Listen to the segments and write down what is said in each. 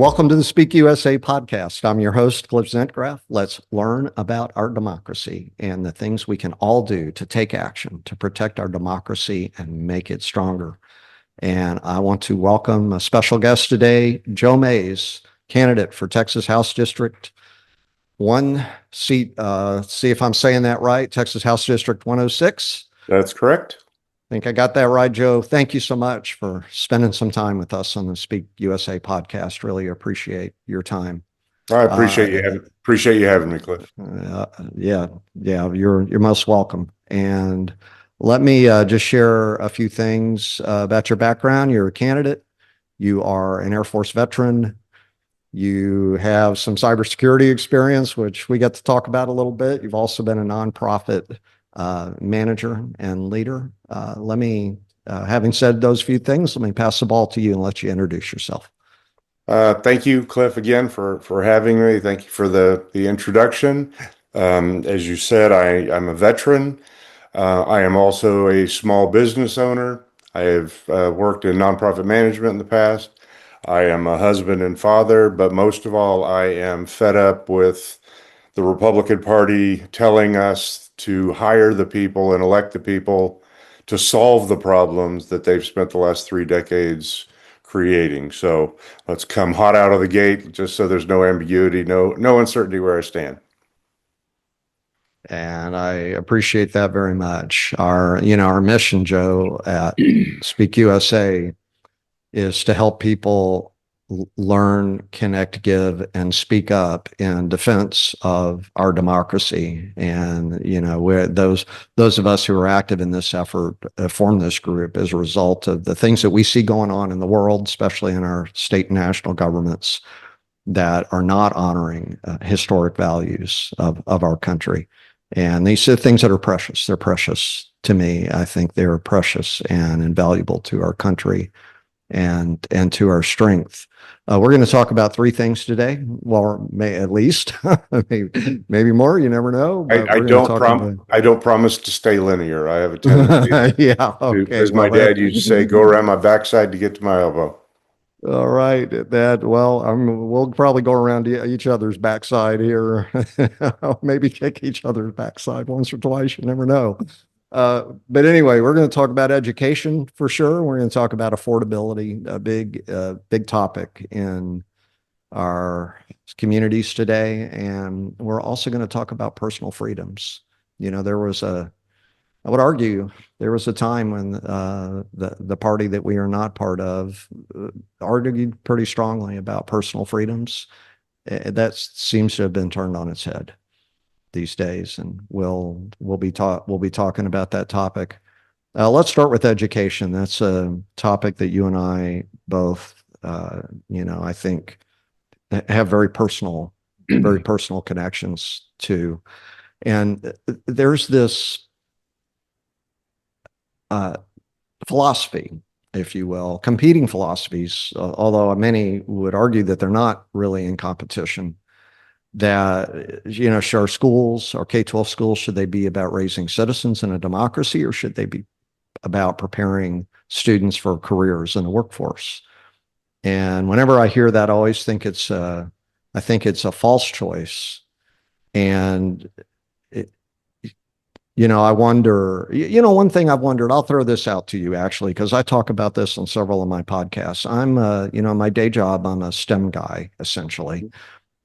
Welcome to the Speak USA podcast. I'm your host, Cliff Zentgraf. Let's learn about our democracy and the things we can all do to take action to protect our democracy and make it stronger. And I want to welcome a special guest today, Joe Mays, candidate for Texas House District 1 seat. See if I'm saying that right. Texas House District 106. That's correct. I think I got that right, Joe. Thank you so much for spending some time with us on the Speak USA podcast. Really appreciate your time. I appreciate you having me, Cliff. Yeah, you're most welcome. And let me just share a few things about your background. You're a candidate. You are an Air Force veteran. You have some cybersecurity experience, which we get to talk about a little bit. You've also been a nonprofit manager and leader. Having said those few things, let me pass the ball to you and let you introduce yourself. Thank you, Cliff, again for having me. Thank you for the introduction. As you said, I'm a veteran. I am also a small business owner. I have worked in nonprofit management in the past. I am a husband and father, but most of all, I am fed up with the Republican Party telling us to hire the people and elect the people to solve the problems that they've spent the last 3 decades creating. So let's come hot out of the gate, just so there's no ambiguity, no uncertainty where I stand. And I appreciate that very much. Our mission, Joe, at Speak USA is to help people learn, connect, give, and speak up in defense of our democracy. And, those of us who are active in this effort form this group as a result of the things that we see going on in the world, especially in our state and national governments that are not honoring historic values of our country. And these are things that are precious. They're precious to me. I think they're precious and invaluable to our country and to our strength. We're going to talk about 3 things today. Well, at least maybe more. You never know. I don't promise to stay linear. I have a tendency, yeah, okay. as my dad used to say, go around my backside to get to my elbow. All right, we'll probably go around each other's backside here. Maybe kick each other's backside once or twice. You never know. But anyway, we're going to talk about education for sure. We're going to talk about affordability, a big topic in our communities today. And we're also going to talk about personal freedoms. I would argue there was a time when the party that we are not part of argued pretty strongly about personal freedoms. That seems to have been turned on its head these days, and we'll be talking about that topic. Let's start with education. That's a topic that you and I both, I think, have very personal connections to. And there's this philosophy, if you will, competing philosophies, although many would argue that they're not really in competition, that, should our schools, our K-12 schools, should they be about raising citizens in a democracy, or should they be about preparing students for careers in the workforce? And whenever I hear that, I always think it's a false choice. And I wonder, one thing I've wondered, I'll throw this out to you actually, because I talk about this on several of my podcasts. I'm, my day job, I'm a STEM guy, essentially.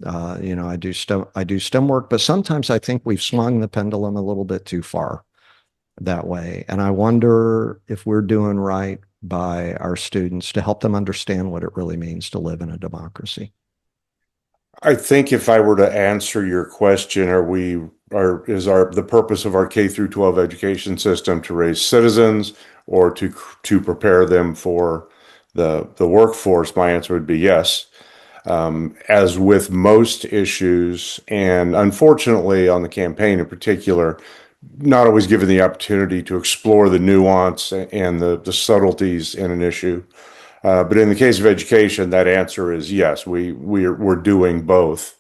I do STEM work, but sometimes I think we've swung the pendulum a little bit too far that way. And I wonder if we're doing right by our students to help them understand what it really means to live in a democracy. I think if I were to answer your question, is the purpose of our K through 12 education system to raise citizens or to prepare them for the workforce? My answer would be yes. As with most issues, and unfortunately on the campaign in particular, not always given the opportunity to explore the nuance and the subtleties in an issue. But in the case of education, that answer is yes. We're doing both.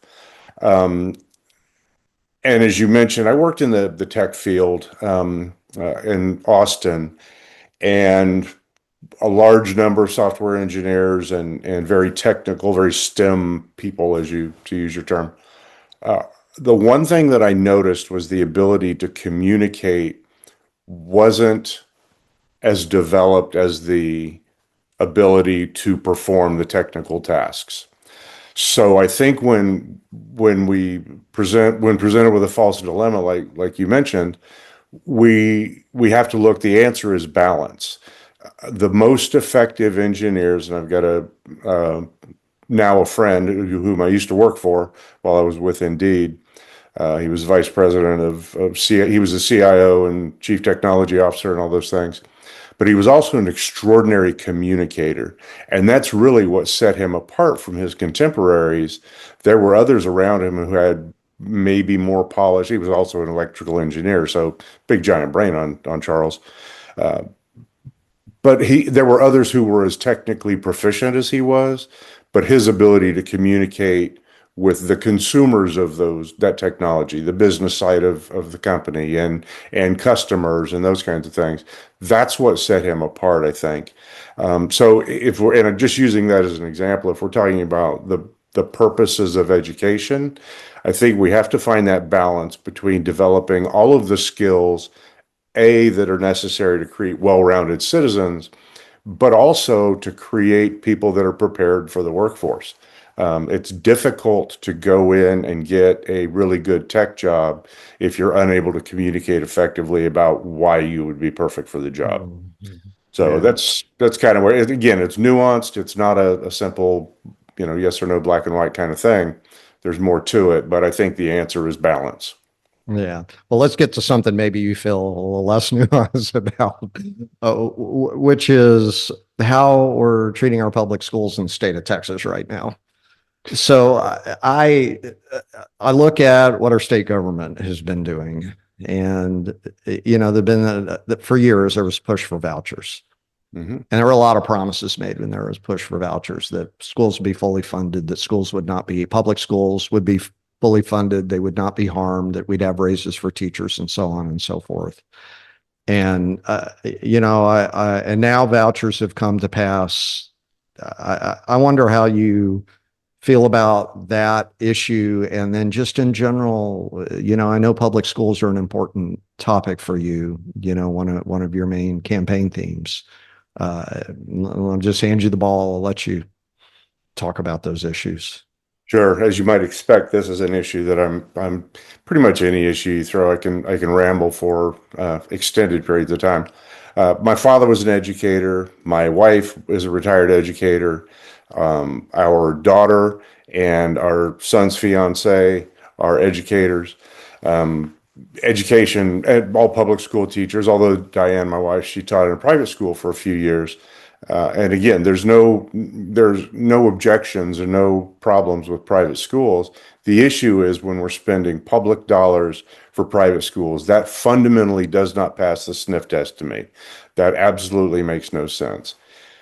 And as you mentioned, I worked in the tech field in Austin, and a large number of software engineers and very technical, very STEM people, to use your term. Uh, the one thing that I noticed was the ability to communicate wasn't as developed as the ability to perform the technical tasks. So I think when presented with a false dilemma, like you mentioned, we have to look. The answer is balance. The most effective engineers, and I've got uh, now a friend whom I used to work for while I was with Indeed. He was vice president he was the CIO and chief technology officer and all those things. But he was also an extraordinary communicator. And that's really what set him apart from his contemporaries. There were others around him who had maybe more polish. He was also an electrical engineer, so big giant brain on Charles. Uh, but there were others who were as technically proficient as he was, but his ability to communicate with the consumers of that technology, the business side of the company and customers and those kinds of things. That's what set him apart, I think. So if we're, and I'm just using that as an example, if we're talking about the purposes of education, I think we have to find that balance between developing all of the skills, that are necessary to create well-rounded citizens, but also to create people that are prepared for the workforce. It's difficult to go in and get a really good tech job if you're unable to communicate effectively about why you would be perfect for the job. Mhm. So Yeah. that's kind of where, again, it's nuanced. It's not a simple, yes or no, black and white kind of thing. There's more to it, but I think the answer is balance. Yeah. Well, let's get to something maybe you feel a little less nuanced about, which is how we're treating our public schools in the state of Texas right now. So I look at what our state government has been doing, and there've been for years there was push for vouchers, Hmm. and there were a lot of promises made when there was push for vouchers that schools would be fully funded, that schools would not be public schools would be fully funded, they would not be harmed, that we'd have raises for teachers, and so on and so forth. And and now vouchers have come to pass. I wonder how you feel about that issue. And then just in general, I know public schools are an important topic for you, one of your main campaign themes. I'll just hand you the ball. I'll let you talk about those issues. Sure. As you might expect, this is an issue that I'm pretty much any issue you throw, I can ramble for extended periods of time. My father was an educator. My wife is a retired educator. Our daughter and our son's fiance are educators. Um, Education, and all public school teachers, although Diane, my wife, she taught in a private school for a few years. And again, there's no objections and no problems with private schools. The issue is when we're spending public dollars for private schools, that fundamentally does not pass the sniff test to me. That absolutely makes no sense.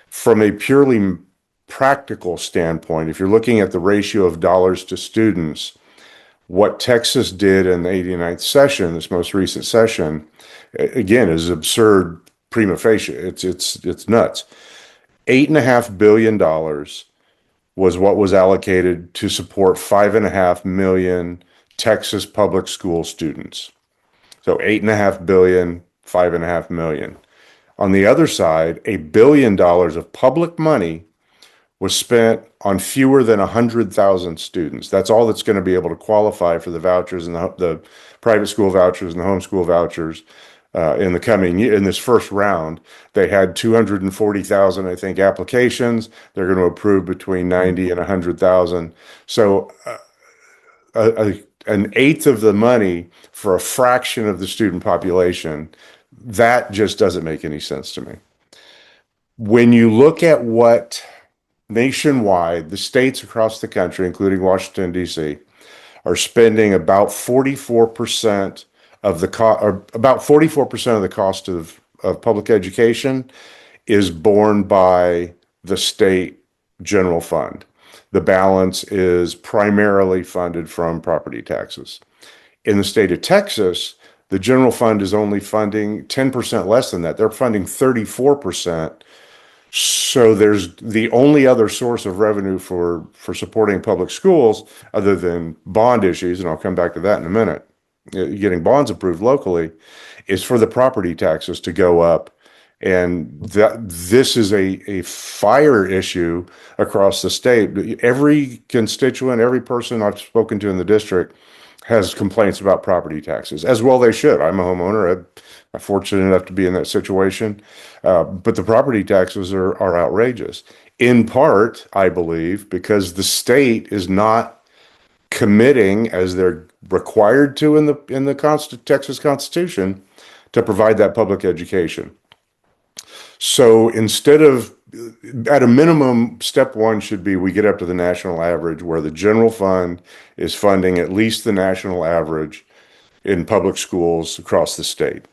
From a purely practical standpoint, if you're looking at the ratio of dollars to students, what Texas did in the 89th session, this most recent session, again, is absurd prima facie. It's nuts. $8.5 billion was what was allocated to support 5.5 million Texas public school students. So 8.5 billion, 5.5 million. On the other side, $1 billion of public money was spent on fewer than 100,000 students. That's all that's going to be able to qualify for the vouchers and the private school vouchers and the homeschool vouchers in the coming year. In this first round, they had 240,000, I think, applications. They're going to approve between 90 and 100,000. So an eighth of the money for a fraction of the student population, that just doesn't make any sense to me. When you look at what nationwide, the states across the country, including Washington, D.C., are spending about 44% of the cost, or about 44% of the cost of public education is borne by the state general fund. The balance is primarily funded from property taxes. In the state of Texas, the general fund is only funding 10% less than that. They're funding 34%, So there's the only other source of revenue for supporting public schools other than bond issues, and I'll come back to that in a minute. Getting bonds approved locally is for the property taxes to go up. And that this is a fire issue across the state. Every constituent, every person I've spoken to in the district has complaints about property taxes, as well they should. I'm a homeowner. I'm fortunate enough to be in that situation. But the property taxes are outrageous. In part, I believe, because the state is not committing, as they're required to in the Texas Constitution, to provide that public education. So instead of, at a minimum, step one should be we get up to the national average where the general fund is funding at least the national average in public schools across the state.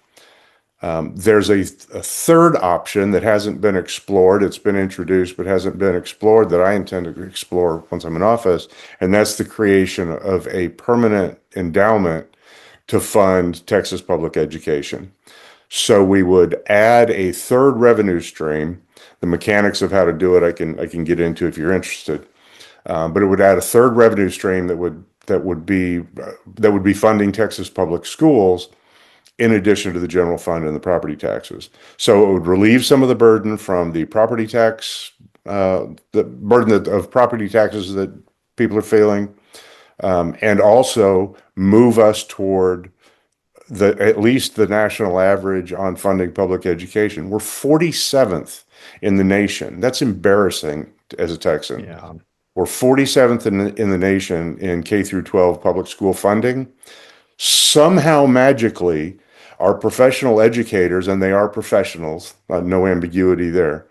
There's a third option that hasn't been explored. It's been introduced, but hasn't been explored that I intend to explore once I'm in office. And that's the creation of a permanent endowment to fund Texas public education. So we would add a third revenue stream. The mechanics of how to do it, I can get into if you're interested. But it would add a third revenue stream that would be funding Texas public schools in addition to the general fund and the property taxes. So it would relieve some of the burden from the property tax, the burden of property taxes that people are feeling, and also move us toward at least the national average on funding public education. We're 47th in the nation. That's embarrassing as a Texan. Yeah. We're 47th in the nation in K through 12 public school funding. Somehow magically, our professional educators, and they are professionals, no ambiguity there,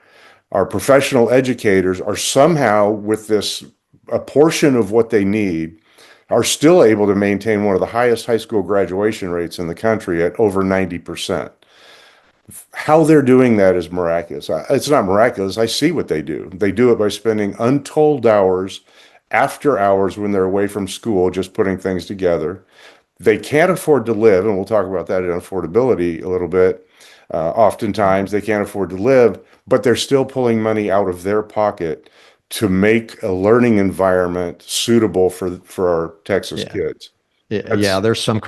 our professional educators are somehow, with this, a portion of what they need, are still able to maintain one of the highest high school graduation rates in the country at over 90%. How they're doing that is miraculous. It's not miraculous. I see what they do. They do it by spending untold hours after hours when they're away from school, just putting things together. They can't afford to live, and we'll talk about that in affordability a little bit. Oftentimes, they can't afford to live, but they're still pulling money out of their pocket to make a learning environment suitable for our Texas kids. Yeah, there's some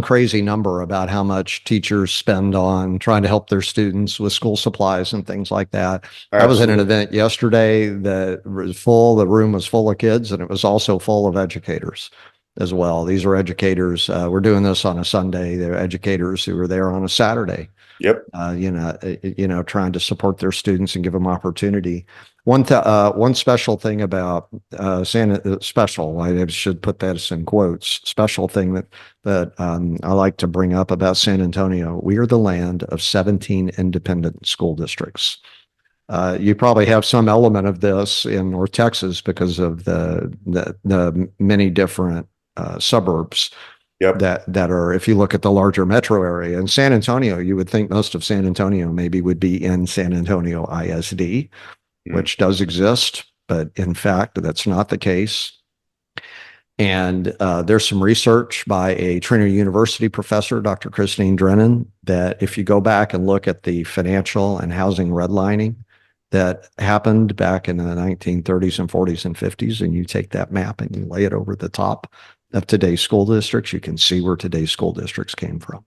crazy number about how much teachers spend on trying to help their students with school supplies and things like that. I was at an event yesterday that was full. The room was full of kids, and it was also full of educators as well. These are educators. We're doing this on a Sunday. They're educators who were there on a Saturday. Yep. Trying to support their students and give them opportunity. One special thing about special, I should put that in quotes, special thing that I like to bring up about San Antonio. We are the land of 17 independent school districts. You probably have some element of this in North Texas because of the many different suburbs. Yep. That are, if you look at the larger metro area. In San Antonio, you would think most of San Antonio maybe would be in San Antonio ISD, which does exist, but in fact, that's not the case. And there's some research by a Trinity University professor, Dr. Christine Drennan, that if you go back and look at the financial and housing redlining that happened back in the 1930s and 40s and 50s, and you take that map and you lay it over the top of today's school districts, you can see where today's school districts came from.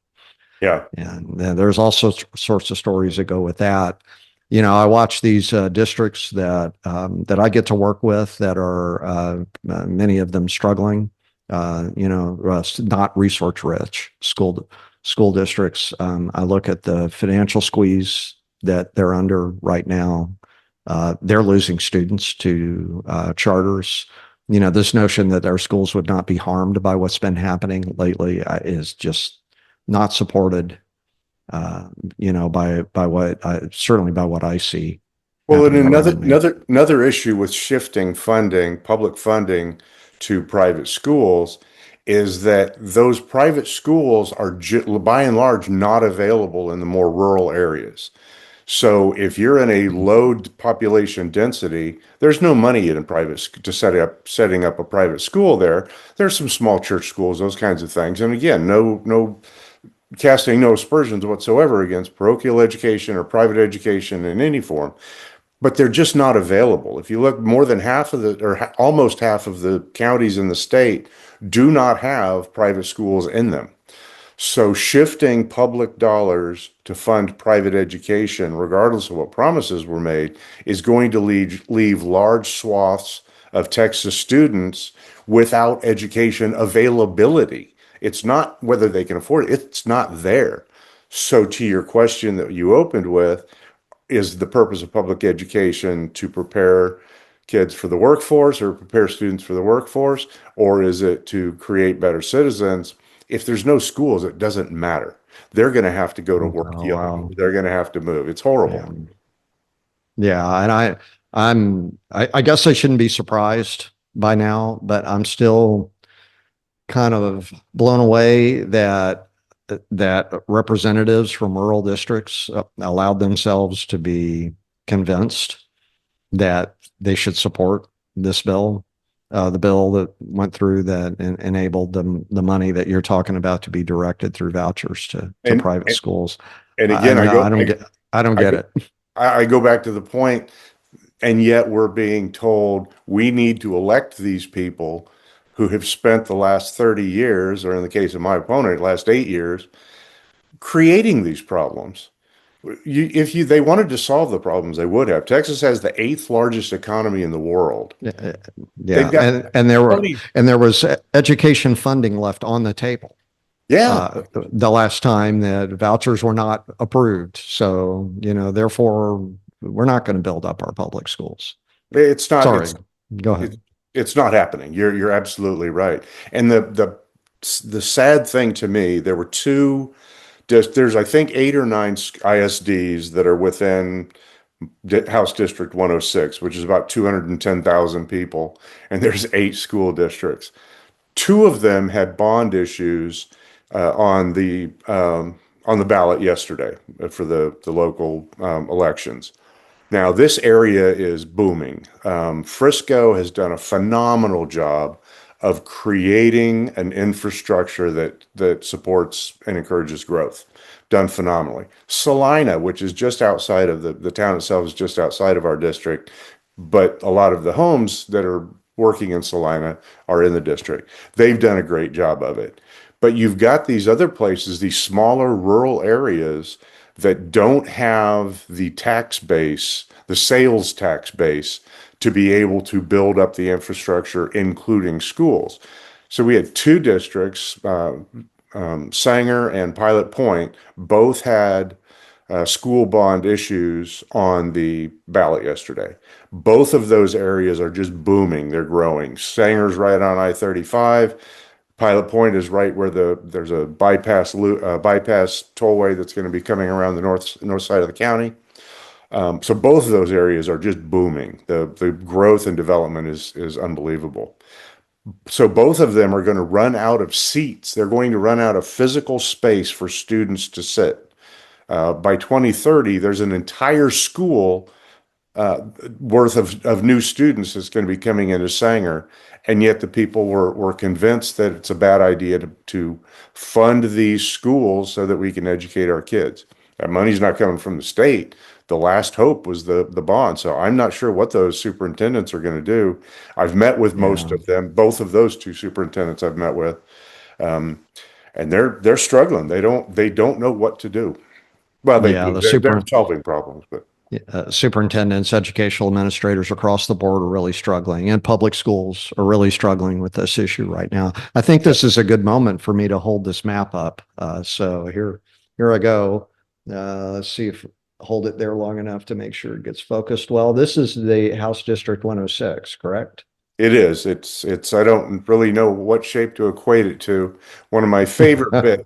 Yeah. And there's also sorts of stories that go with that. I watch these districts that I get to work with that are many of them struggling, not resource rich school districts. I look at the financial squeeze that they're under right now. They're losing students to charters. This notion that our schools would not be harmed by what's been happening lately is just not supported, certainly by what I see. Well, and another issue with shifting public funding to private schools is that those private schools are by and large not available in the more rural areas. So if you're in a low population density, there's no money in setting up a private school there. There's some small church schools, those kinds of things. And again, no casting no aspersions whatsoever against parochial education or private education in any form. but they're just not available. If you look, more than half of the, or almost half of the counties in the state do not have private schools in them. So shifting public dollars to fund private education, regardless of what promises were made, is going to leave large swaths of Texas students without education availability. It's not whether they can afford it, it's not there. So to your question that you opened with, is the purpose of public education to prepare kids for the workforce or prepare students for the workforce, or is it to create better citizens? If there's no schools, it doesn't matter. They're going to have to go to work Oh, young. wow. They're going to have to move. It's horrible. Yeah. Yeah. And I guess I shouldn't be surprised by now, but I'm still kind of blown away that representatives from rural districts allowed themselves to be convinced that they should support this bill, the bill that went through that enabled the money that you're talking about to be directed through vouchers to And private schools. and I, again, I don't get I don't I get go it. I go back to the point, and yet we're being told we need to elect these people who have spent the last 30 years, or in the case of my opponent, last 8 years, creating these problems. If they wanted to solve the problems, they would have. Texas has the eighth largest economy in the world. Yeah, They've yeah. got plenty. And there was education funding left on the table Yeah, the last time that vouchers were not approved. So, therefore, we're not going to build up our public schools. it's not. Sorry, go It's ahead. it's not happening. You're absolutely right. And the sad thing to me, there were two. There's I think 8 or 9 ISDs that are within House District 106, which is about 210,000 people, and there's 8 school districts. Two of them had bond issues uh, on the um, on the ballot yesterday for the local elections. Now, this area is booming. Frisco has done a phenomenal job of creating an infrastructure that supports and encourages growth. Done phenomenally. Salina, which is just outside of the town itself, is just outside of our district, but a lot of the homes that are working in Salina are in the district. They've done a great job of it. But you've got these other places, these smaller rural areas that don't have the tax base, the sales tax base, to be able to build up the infrastructure, including schools. So we had 2 districts, Sanger and Pilot Point, both had school bond issues on the ballot yesterday. Both of those areas are just booming. They're growing. Sanger's right on I-35. Pilot Point is right where there's a bypass tollway that's going to be coming around the north side of the county. So both of those areas are just booming. The growth and development is unbelievable. So both of them are going to run out of seats. They're going to run out of physical space for students to sit. By 2030, there's an entire school worth of new students that's going to be coming into Sanger, and yet the people were convinced that it's a bad idea to fund these schools so that we can educate our kids. That money's not coming from the state. The last hope was the bond. So I'm not sure what those superintendents are going to do. I've met with most Yeah. of them, both of those 2 superintendents I've met with, and they're struggling. They don't know what to do. Well, they Yeah. do. The They're solving problems, but superintendents, educational administrators across the board are really struggling, and public schools are really struggling with this issue right now. I think this is a good moment for me to hold this map up. So here I go. Let's see if hold it there long enough to make sure it gets focused well. This is the House District 106, correct? it is. I don't really know what shape to equate it to. One of my favorite bits.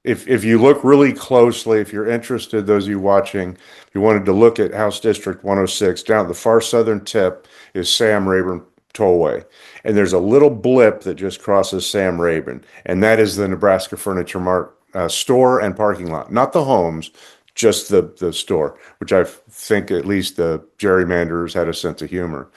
If you look really closely, if you're interested, those of you watching, if you wanted to look at House District 106, down at the far southern tip is Sam Rayburn Tollway. And there's a little blip that just crosses Sam Rayburn, and that is the Nebraska Furniture Mart store and parking lot. Not the homes, just the store, which I think at least the gerrymanderers had a sense of humor.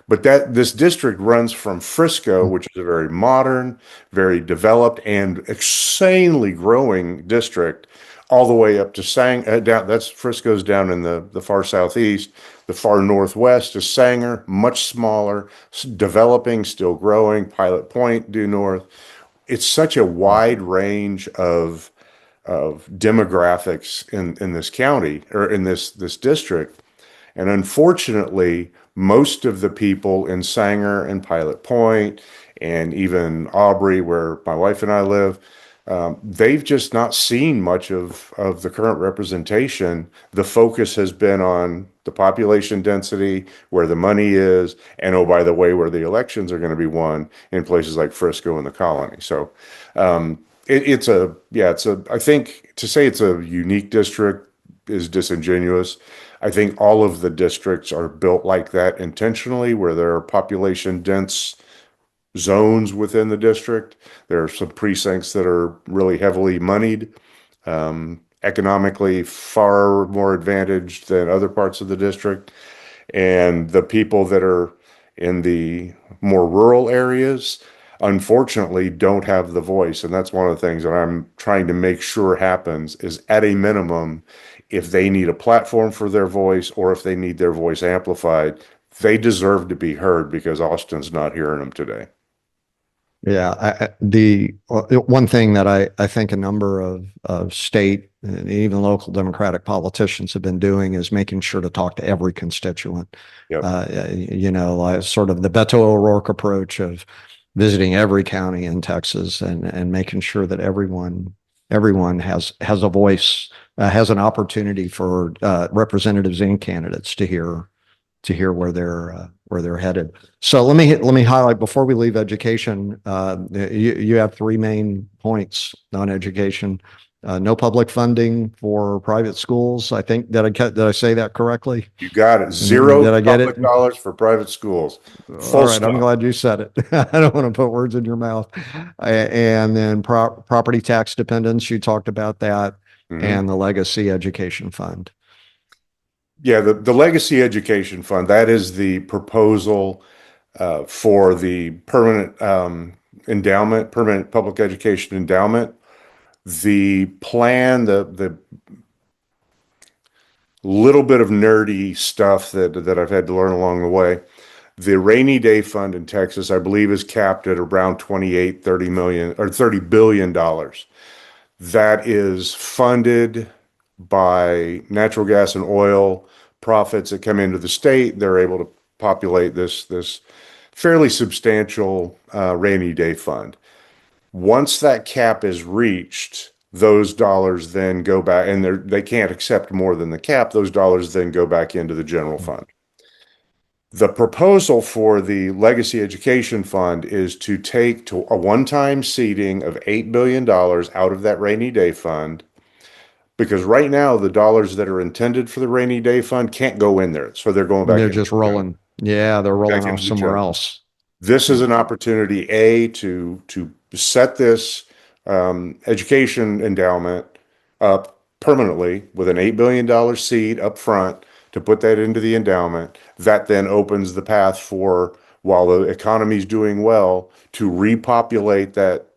But this district runs from Frisco, which is a very modern, very developed, and insanely growing district, all the way up to down. That's Frisco's down in the far southeast. The far northwest is Sanger, much smaller, developing, still growing. Pilot Point due north. It's such a wide range of demographics in this county or in this district. And unfortunately, most of the people in Sanger and Pilot Point and even Aubrey, where my wife and I live, they've just not seen much of the current representation. The focus has been on the population density, where the money is, and oh, by the way, where the elections are going to be won in places like Frisco and the Colony. So I think to say it's a unique district is disingenuous. I think all of the districts are built like that intentionally, where there are population dense zones within the district. There are some precincts that are really heavily moneyed, economically far more advantaged than other parts of the district. And the people that are in the more rural areas, unfortunately, don't have the voice. And that's one of the things that I'm trying to make sure happens is, at a minimum, if they need a platform for their voice or if they need their voice amplified, they deserve to be heard, because Austin's not hearing them today. Yeah, the one thing that I think a number of state and even local Democratic politicians have been doing is making sure to talk to every constituent. Yep. Sort of the Beto O'Rourke approach of visiting every county in Texas and making sure that everyone has a voice, has an opportunity for representatives and candidates to hear where they're headed. So let me highlight before we leave education. You have three main points on education. No public funding for private schools. I think did I say that correctly? You got it. Zero Did I get public it? dollars for private schools. All right, I'm glad you said it. I don't want to put words in your mouth. And then property tax dependence, you talked about that, and the legacy education fund. Yeah, the Legacy Education Fund, that is the proposal for the permanent endowment, permanent public education endowment. The plan, the little bit of nerdy stuff that I've had to learn along the way. The rainy day fund in Texas, I believe, is capped at around 30 million or $30 billion. That is funded by natural gas and oil profits that come into the state. They're able to populate this fairly substantial rainy day fund. Once that cap is reached, those dollars then go back, and they can't accept more than the cap. Those dollars then go back into the general fund. The proposal for the Legacy Education Fund is to take to a one-time seeding of $8 billion out of that rainy day fund, because right now the dollars that are intended for the rainy day fund can't go in there. So they're going back. They're just rolling. Yeah, they're rolling off somewhere else. This is an opportunity, to set this education endowment up permanently with an $8 billion seed up front, to put that into the endowment. That then opens the path for, while the economy is doing well, to repopulate that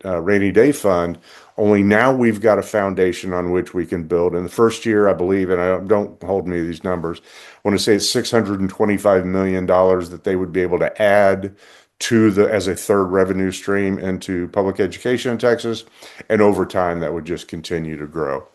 rainy day fund. Only now we've got a foundation on which we can build. In the first year, I believe, and I don't hold me to these numbers, I want to say it's $625 million that they would be able to add to as a third revenue stream into public education in Texas. And over time, that would just continue to grow.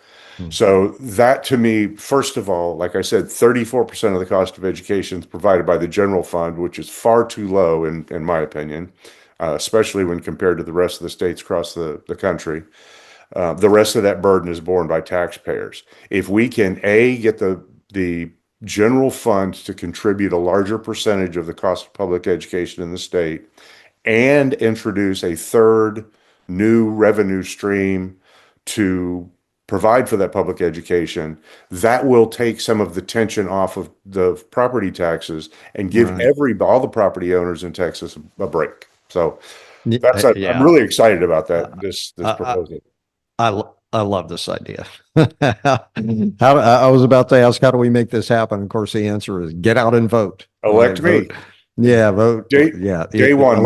So that, to me, first of all, like I said, 34% of the cost of education is provided by the general fund, which is far too low in my opinion, especially when compared to the rest of the states across the country. The rest of that burden is borne by taxpayers. If we can, get the general fund to contribute a larger percentage of the cost of public education in the state, and introduce a third new revenue stream to provide for that public education, that will take some of the tension off of the property taxes and give all the property owners in Texas a break. So I'm really excited about that. This proposal. I love this idea. I was about to ask, how do we make this happen? Of course, the answer is get out and vote. Elect me. Yeah, vote. Day one.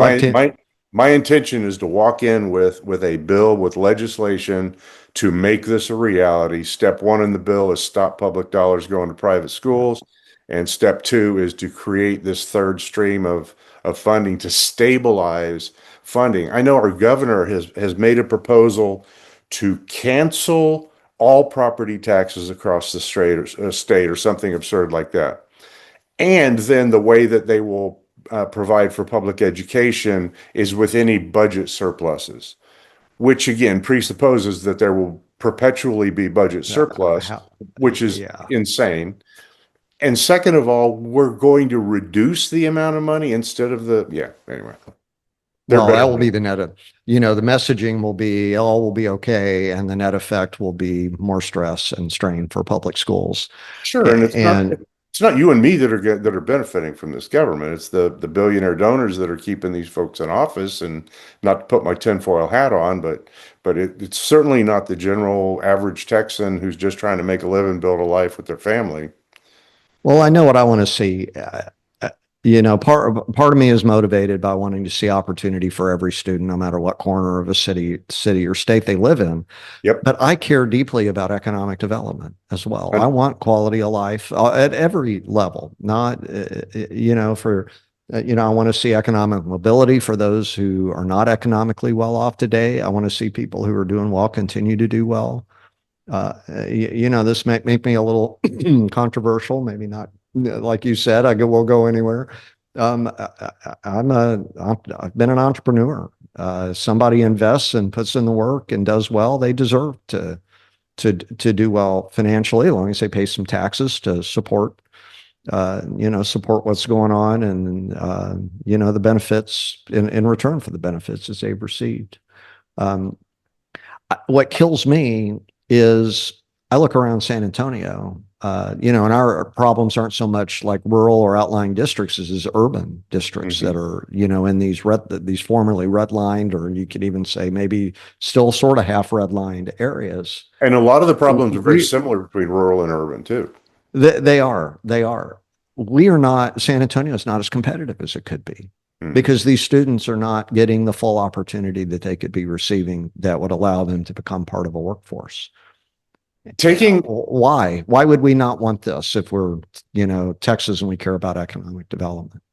My intention is to walk in with a bill with legislation to make this a reality. Step one in the bill is stop public dollars going to private schools. And step two is to create this third stream of funding to stabilize funding. I know our governor has made a proposal to cancel all property taxes across the state or something absurd like that. And then the way that they will provide for public education is with any budget surpluses, which again presupposes that there will perpetually be budget surplus, How, which is yeah. insane. And second of all, we're going to reduce the amount of money instead of anyway, they're Well, that better will be than the net of, the messaging will be, all will be okay. And the net effect will be more stress and strain for public schools. sure. And And it's not you and me that are benefiting from this government. It's the billionaire donors that are keeping these folks in office. And not to put my tinfoil hat on, but it's certainly not the general average Texan who's just trying to make a living, build a life with their family. well, I know what I want to see. Part of me is motivated by wanting to see opportunity for every student, no matter what corner of a city or state they live in. Yep. But I care deeply about economic development as well. I want quality of life at every level, not, I want to see economic mobility for those who are not economically well off today. I want to see people who are doing well continue to do well. This may make me a little controversial, maybe not like you said, we'll go anywhere. I've been an entrepreneur. Somebody invests and puts in the work and does well, they deserve to do well financially, as long as they pay some taxes to support what's going on and, the benefits in return for the benefits that they've received. What kills me is I look around San Antonio, and our problems aren't so much like rural or outlying districts as urban districts that are, in these formerly redlined, or you could even say maybe still sort of half redlined areas. And a lot of the problems are very similar between rural and urban too. They are. San Antonio is not as competitive as it could be because these students are not getting the full opportunity that they could be receiving that would allow them to become part of a workforce. Why would we not want this if we're, Texas and we care about economic development?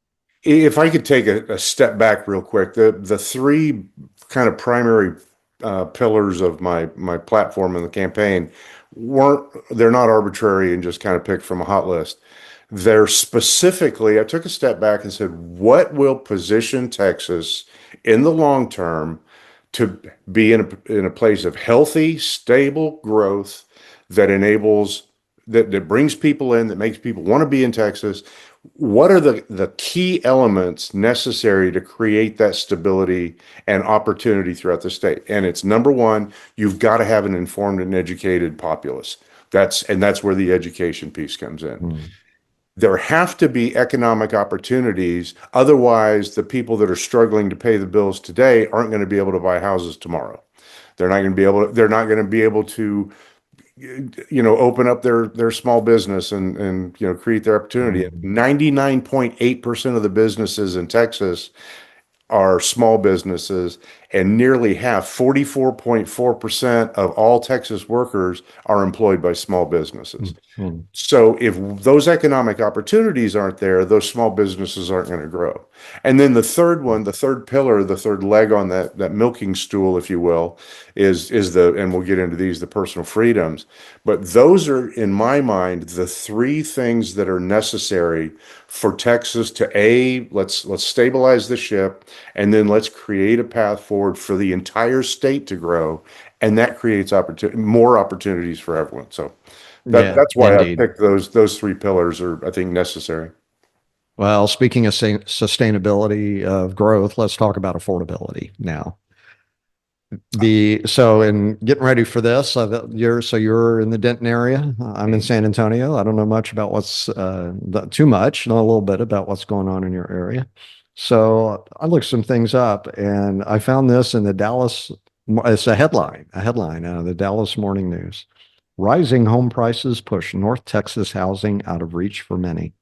If I could take a step back real quick, the three kind of primary pillars of my platform in the campaign they're not arbitrary and just kind of picked from a hot list. They're specifically, I took a step back and said, what will position Texas in the long term to be in a place of healthy, stable growth that enables, that brings people in, that makes people want to be in Texas? What are the key elements necessary to create that stability and opportunity throughout the state? And it's number one, you've got to have an informed and educated populace. That's where the education piece comes in. There have to be economic opportunities. Otherwise, the people that are struggling to pay the bills today aren't going to be able to buy houses tomorrow. They're not going to be able to open up their small business and create their opportunity. 99.8% of the businesses in Texas are small businesses, and nearly half, 44.4% of all Texas workers are employed by small businesses. So if those economic opportunities aren't there, those small businesses aren't going to grow. And then the third one, the third pillar, the third leg on that milking stool, if you will, is and we'll get into these, the personal freedoms. But those are, in my mind, the three things that are necessary for Texas to let's stabilize the ship, and then let's create a path forward for the entire state to grow, and that creates more opportunities for everyone. So that's why indeed. I picked those three pillars are, I think, necessary. Well, speaking of sustainability of growth, let's talk about affordability now. In getting ready for this, you're in the Denton area. I'm in San Antonio. I don't know much about too much, know a little bit about what's going on in your area. So I looked some things up, and I found this in the Dallas. It's a headline out of the Dallas Morning News. Rising home prices push North Texas housing out of reach for many.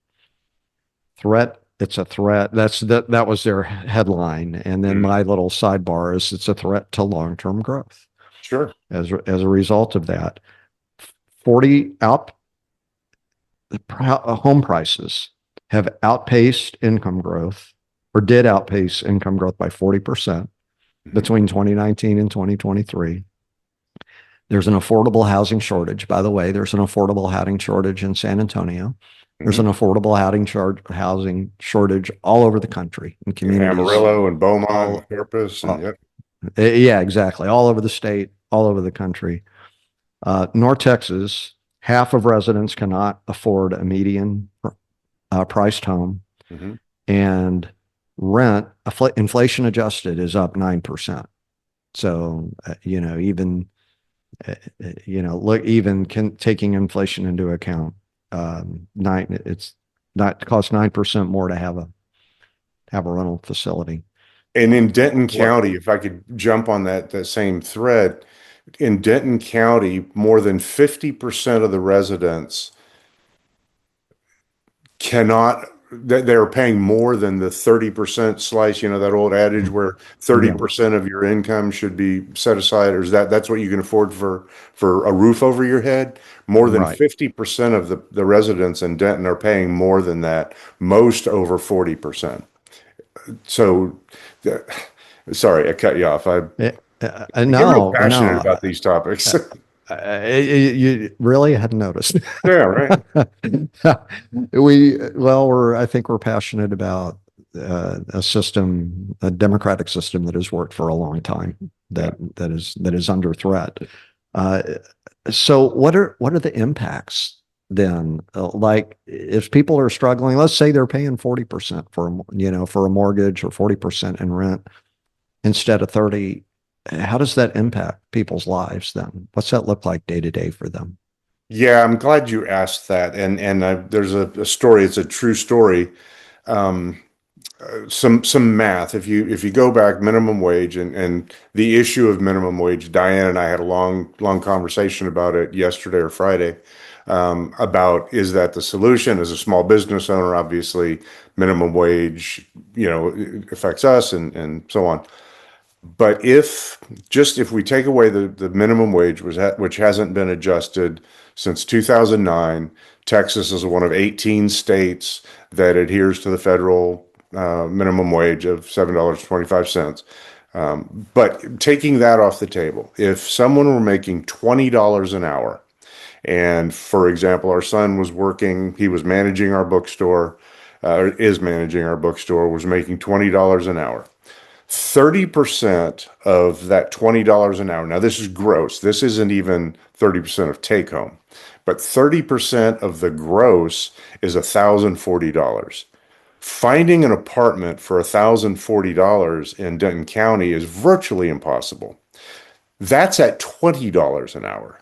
Threat it's a threat. That was their headline. And then Mhm. my little sidebar is it's a threat to long-term growth Sure. as a result of that. 40 out home prices have outpaced income growth or did outpace income growth by 40% Mhm. between 2019 and 2023. There's an affordable housing shortage. By the way, there's an affordable housing shortage in San Antonio. There's Mhm. an affordable housing shortage all over the country in In communities Amarillo and Beaumont all, and Corpus and uh, yep. yeah, exactly. All over the state, all over the country. North Texas, half of residents cannot afford a median priced home, Mhm. and rent, inflation adjusted, is up 9%. So, look, even taking inflation into account, it's not cost 9% more to have a rental facility. And in Denton What? County, if I could jump on that same thread, in Denton County, more than 50% of the residents cannot that they're paying more than the 30% slice, that old adage where Yeah, 30% of your income should be set aside, or is that's what you can afford for a roof over your head? More than right. 50% of the residents in Denton are paying more than that, most over 40%. So, uh, sorry, I cut you off. I get real No, passionate no. about these topics. You really hadn't noticed. Yeah, right. I think we're passionate about a democratic system that has worked for a long time, Yeah. that is under threat. Uh, so what are the impacts then? Like if people are struggling, let's say they're paying 40% for a mortgage, or 40% in rent instead of 30. How does that impact people's lives then? What's that look like day to day for them? Yeah, I'm glad you asked that. And there's a story. It's a true story. Um, some math. If you go back, minimum wage and the issue of minimum wage. Diane and I had a long conversation about it yesterday or Friday. About is that the solution? As a small business owner, obviously, minimum wage, affects us and so on. But if we take away the minimum wage, which hasn't been adjusted since 2009, Texas is one of 18 states that adheres to the federal minimum wage of $7.25. But taking that off the table, if someone were making $20 an hour, and for example, our son was working, he was managing our bookstore, is managing our bookstore, was making $20 an hour. 30% of that $20 an hour. Now, this is gross. This isn't even 30% of take home, but 30% of the gross is $1,040. Finding an apartment for $1,040 in Denton County is virtually impossible. That's at $20 an hour.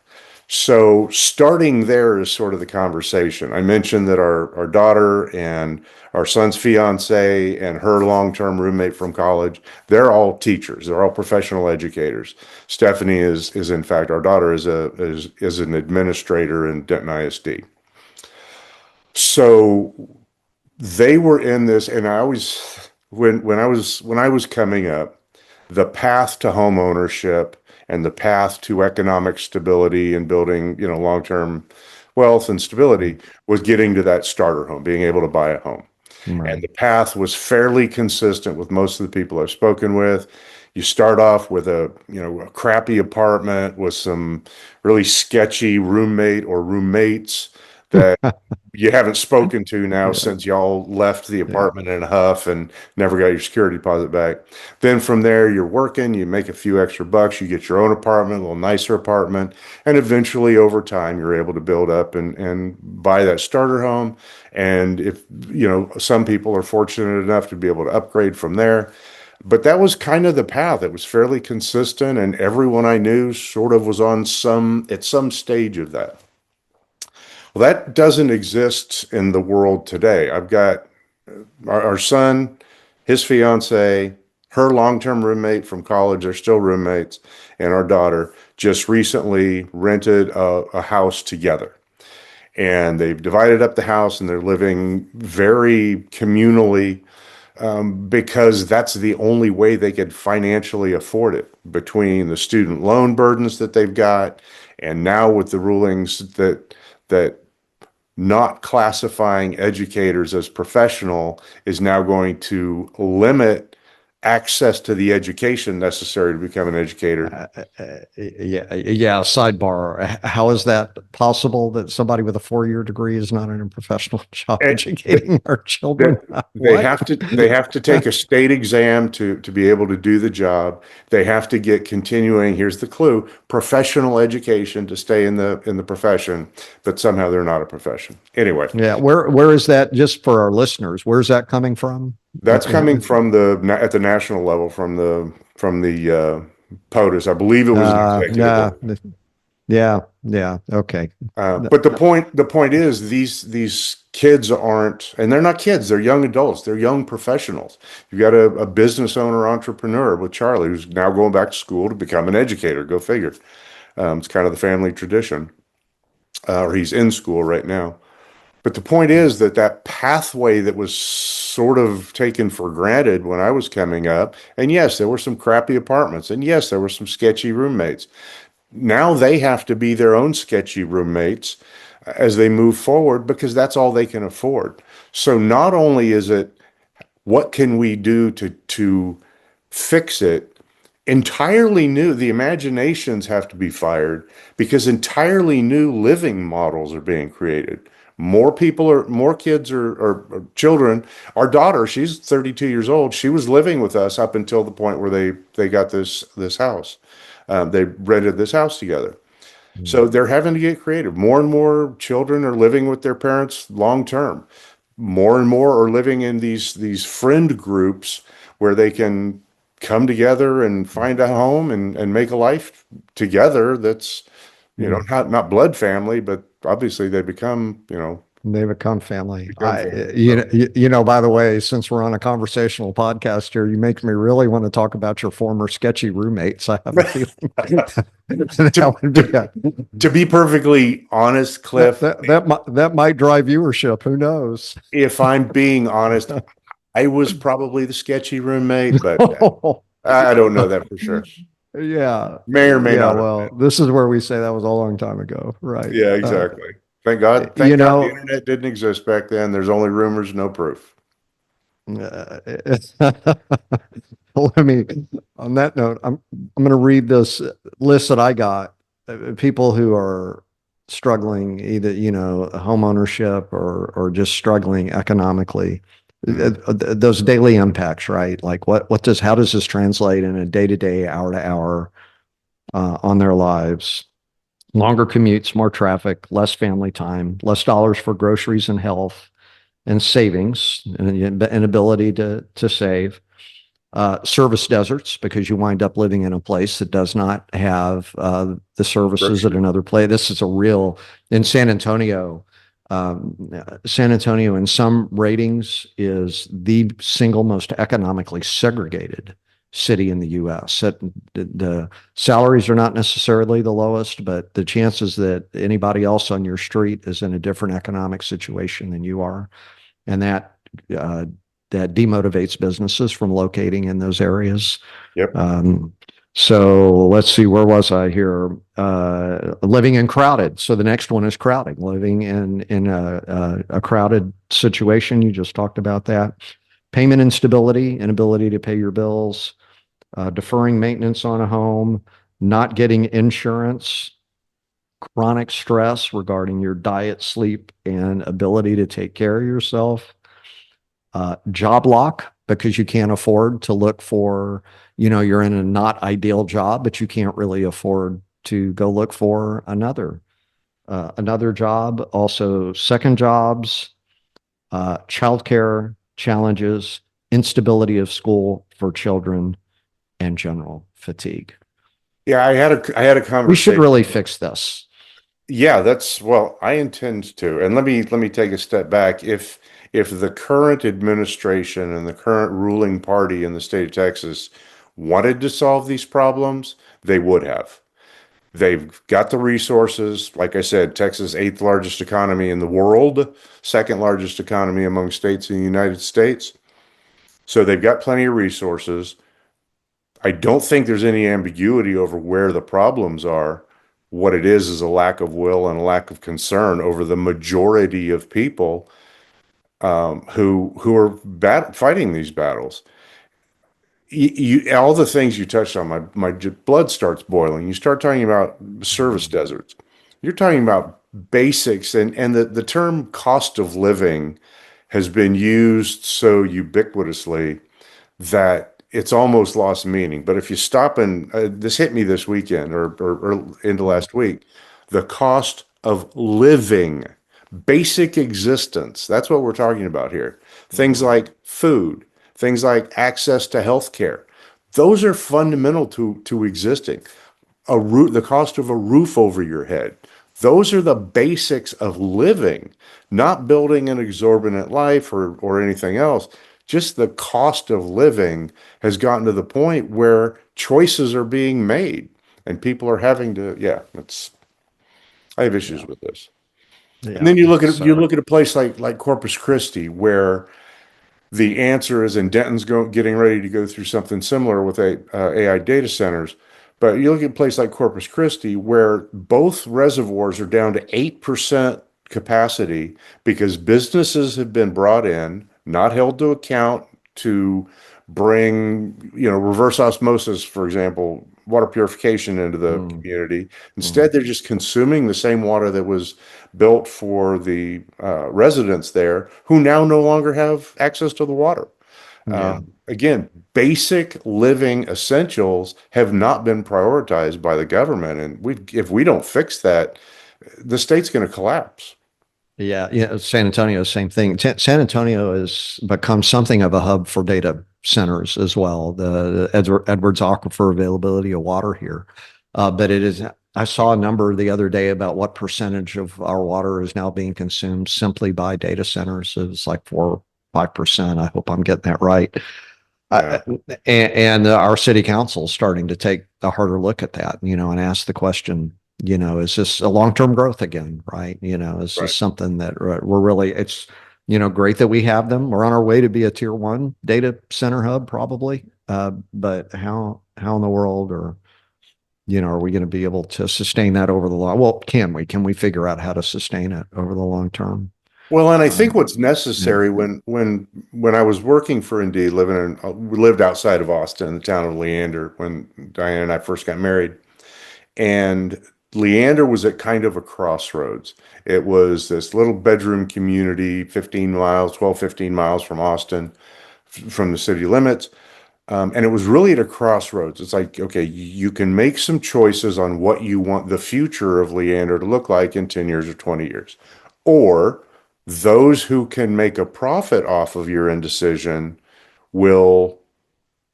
So starting there is sort of the conversation. I mentioned that our daughter and our son's fiance and her long-term roommate from college, they're all teachers. They're all professional educators. Stephanie is in fact, our daughter is an administrator in Denton ISD. So they were in this, and I always when I was coming up, the path to home ownership and the path to economic stability and building, long-term wealth and stability was getting to that starter home, being able to buy a home. And Right. the path was fairly consistent with most of the people I've spoken with. You start off with a crappy apartment with some really sketchy roommate or roommates that you haven't spoken to now Yeah. since y'all left the Yeah. apartment in a huff and never got your security deposit back. Then from there, you're working, you make a few extra bucks, you get your own apartment, a little nicer apartment, and eventually over time, you're able to build up and buy that starter home. And if, some people are fortunate enough to be able to upgrade from there. But that was kind of the path. It was fairly consistent, and everyone I knew sort of was at some stage of that. Well, that doesn't exist in the world today. I've got our son, his fiance, her long-term roommate from college, they're still roommates, and our daughter just recently rented a house together. and they've divided up the house and they're living very communally, because that's the only way they could financially afford it between the student loan burdens that they've got, and now with the rulings that not classifying educators as professional is now going to limit access to the education necessary to become an educator. Yeah. Sidebar. How is that possible that somebody with a 4-year degree is not in a professional job And educating our children? that What? they have to take a state exam to be able to do the job. They have to get continuing, here's the clue, professional education to stay in the profession, but somehow they're not a profession. Anyway, Yeah. Where is that? Just for our listeners, where's that coming from? that's coming from at the national level from the POTUS. I believe it was the executive Nah. order. Yeah. Yeah. Okay. But the point is these kids aren't, and they're not kids, they're young adults, they're young professionals. You've got a business owner entrepreneur with Charlie who's now going back to school to become an educator. Go figure. It's kind of the family tradition, or he's in school right now. But the point is that pathway that was sort of taken for granted when I was coming up, and yes, there were some crappy apartments, and yes, there were some sketchy roommates. Now they have to be their own sketchy roommates as they move forward because that's all they can afford. So not only is it what can we do to fix it, entirely new, the imaginations have to be fired because entirely new living models are being created. More kids or children. Our daughter, she's 32 years old. She was living with us up until the point where they got this house. They rented this house together. So they're having to get creative. More and more children are living with their parents long term. More and more are living in these friend groups where they can come together and find a home and make a life together that's, not blood family, but obviously they become, They become family. become family. By the way, since we're on a conversational podcast here, you make me really want to talk about your former sketchy roommates. I have a feeling that would be To be perfectly honest, Cliff, that might drive viewership. Who knows? if I'm being honest, I was probably the sketchy roommate, but I don't know that for sure. Yeah. May or may Yeah. not have Well, this is where we say that was a long time ago. Right. been. Yeah, exactly. Thank God. You Thank God the know, internet didn't exist back then. There's only rumors, no proof. Uh, let me, on that note, I'm going to read this list that I got. People who are struggling, either home ownership or just struggling economically. Those daily impacts, right? Like how does this translate in a day to day, hour to hour on their lives? Longer commutes, more traffic, less family time, less dollars for groceries and health and savings and ability to save. Service deserts, because you wind up living in a place that does not have the services at another place. This is a real, in San Antonio. San Antonio, in some ratings, is the single most economically segregated city in the U.S. The salaries are not necessarily the lowest, but the chances that anybody else on your street is in a different economic situation than you are, and uh, that demotivates businesses from locating in those areas. Yep. So let's see, where was I here? Living in crowded. So the next one is crowding, living in a crowded situation. You just talked about that. Payment instability, inability to pay your bills, deferring maintenance on a home, not getting insurance, chronic stress regarding your diet, sleep, and ability to take care of yourself. Job lock, because you can't afford to look for, you're in a not ideal job, but you can't really afford to go look for another job. Also, second jobs, childcare challenges, instability of school for children, and general fatigue. Yeah, I had a conversation. We should really fix this. Yeah, well, I intend to. And let me take a step back. If the current administration and the current ruling party in the state of Texas wanted to solve these problems, they would have. They've got the resources. Like I said, Texas, eighth largest economy in the world, second largest economy among states in the United States. So they've got plenty of resources. I don't think there's any ambiguity over where the problems are. What it is a lack of will and a lack of concern over the majority of people who are fighting these battles. All the things you touched on, my blood starts boiling. You start talking about service deserts. You're talking about basics, and the term cost of living has been used so ubiquitously that it's almost lost meaning. But if you stop and this hit me this weekend or into last week, the cost of living, basic existence, that's what we're talking about here. Things Mhm. like food, things like access to health care. Those are fundamental to existing. The cost of a roof over your head. Those are the basics of living, not building an exorbitant life or anything else. Just the cost of living has gotten to the point where choices are being made and people are having to, yeah, I have issues Yeah. with this. And Yeah. then you So, look at a place like Corpus Christi where the answer is, and getting ready to go through something similar with AI data centers. But you look at a place like Corpus Christi, where both reservoirs are down to 8% capacity because businesses have been brought in, not held to account to bring, reverse osmosis, for example, water purification into the mm, community. mm, Instead, they're just consuming the same water that was built for the residents there who now no longer have access to the water. yeah. Again, basic living essentials have not been prioritized by the government. And if we don't fix that, the state's going to collapse. Yeah, yeah. San Antonio, same thing. San Antonio has become something of a hub for data centers as well. The Edwards Aquifer availability of water here, but it is. I saw a number the other day about what percentage of our water is now being consumed simply by data centers. It was like 4 or 5%. I hope I'm getting that right. Yeah, And our city council is starting to take a harder look at that, and ask the question, is this a long-term growth again, right? Is this right. something that we're really, it's, great that we have them. We're on our way to be a tier one data center hub probably. But how in the world are we going to be able to sustain that over the long? Well, can we figure out how to sustain it over the long term? Well, and I think Um, what's yeah. necessary when I was working for Indeed, we lived outside of Austin, the town of Leander, when Diane and I first got married. And Leander was at kind of a crossroads. It was this little bedroom community, 15 miles, 12, 15 miles from Austin, from the city limits. And it was really at a crossroads. It's like, okay, you can make some choices on what you want the future of Leander to look like in 10 years or 20 years. Or those who can make a profit off of your indecision will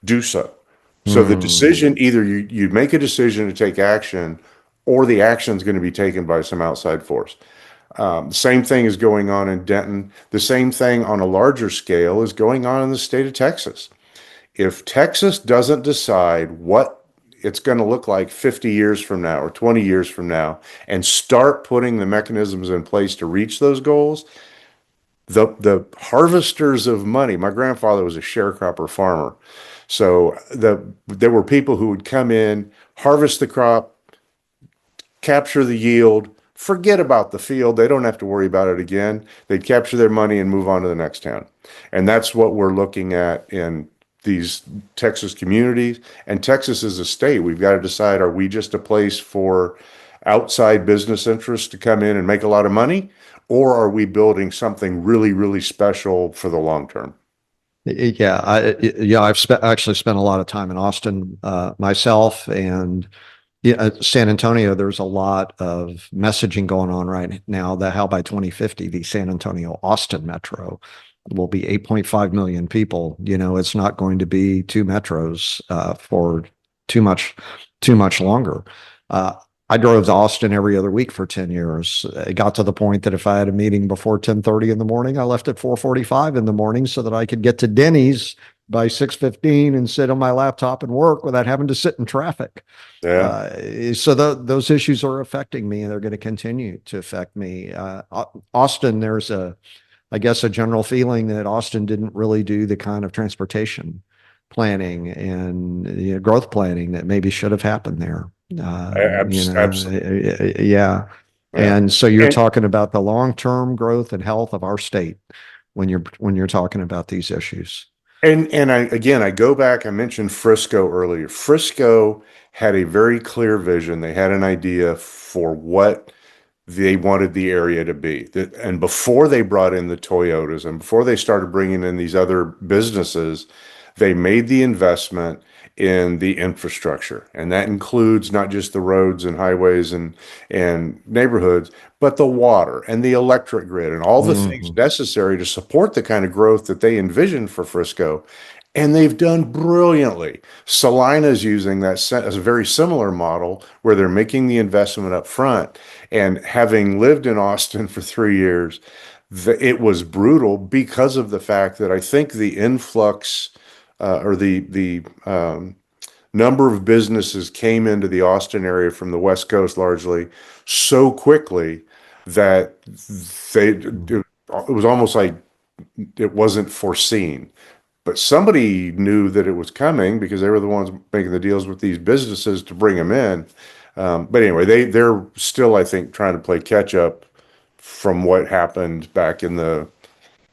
do so. So the Hmm. decision, either you make a decision to take action, or the action is going to be taken by some outside force. Same thing is going on in Denton. The same thing on a larger scale is going on in the state of Texas. If Texas doesn't decide what it's going to look like 50 years from now or 20 years from now and start putting the mechanisms in place to reach those goals, the harvesters of money, my grandfather was a sharecropper farmer. So there were people who would come in, harvest the crop, capture the yield, forget about the field. They don't have to worry about it again. They'd capture their money and move on to the next town. And that's what we're looking at in these Texas communities. And Texas is a state. We've got to decide, are we just a place for outside business interests to come in and make a lot of money? Or are we building something really, really special for the long term? Yeah, I've actually spent a lot of time in Austin myself, and yeah, San Antonio. There's a lot of messaging going on right now that how by 2050 the San Antonio Austin metro will be 8.5 million people. It's not going to be two metros for too much too much longer. Uh, I drove to Austin every other week for 10 years. It got to the point that if I had a meeting before 10:30 in the morning, I left at 4:45 in the morning so that I could get to Denny's by 6:15 and sit on my laptop and work without having to sit in traffic. Yeah. So those issues are affecting me, and they're going to continue to affect me. Austin, there's I guess, a general feeling that Austin didn't really do the kind of transportation planning and growth planning that maybe should have happened there. Absolutely. Yeah. Yeah. And so you're And talking about the long-term growth and health of our state when you're talking about these issues. and I go back, I mentioned Frisco earlier. Frisco had a very clear vision. They had an idea for what they wanted the area to be. And before they brought in the Toyotas and before they started bringing in these other businesses, they made the investment in the infrastructure. And that includes not just the roads and highways and neighborhoods, but the water and the electric grid and all the things Mhm. necessary to support the kind of growth that they envisioned for Frisco. And they've done brilliantly. Salina's using that as a very similar model where they're making the investment up front. And having lived in Austin for 3 years, it was brutal because of the fact that I think the influx or the number of businesses came into the Austin area from the West Coast largely so quickly that it was almost like it wasn't foreseen. But somebody knew that it was coming because they were the ones making the deals with these businesses to bring them in. But anyway, they're still, I think, trying to play catch up from what happened back in the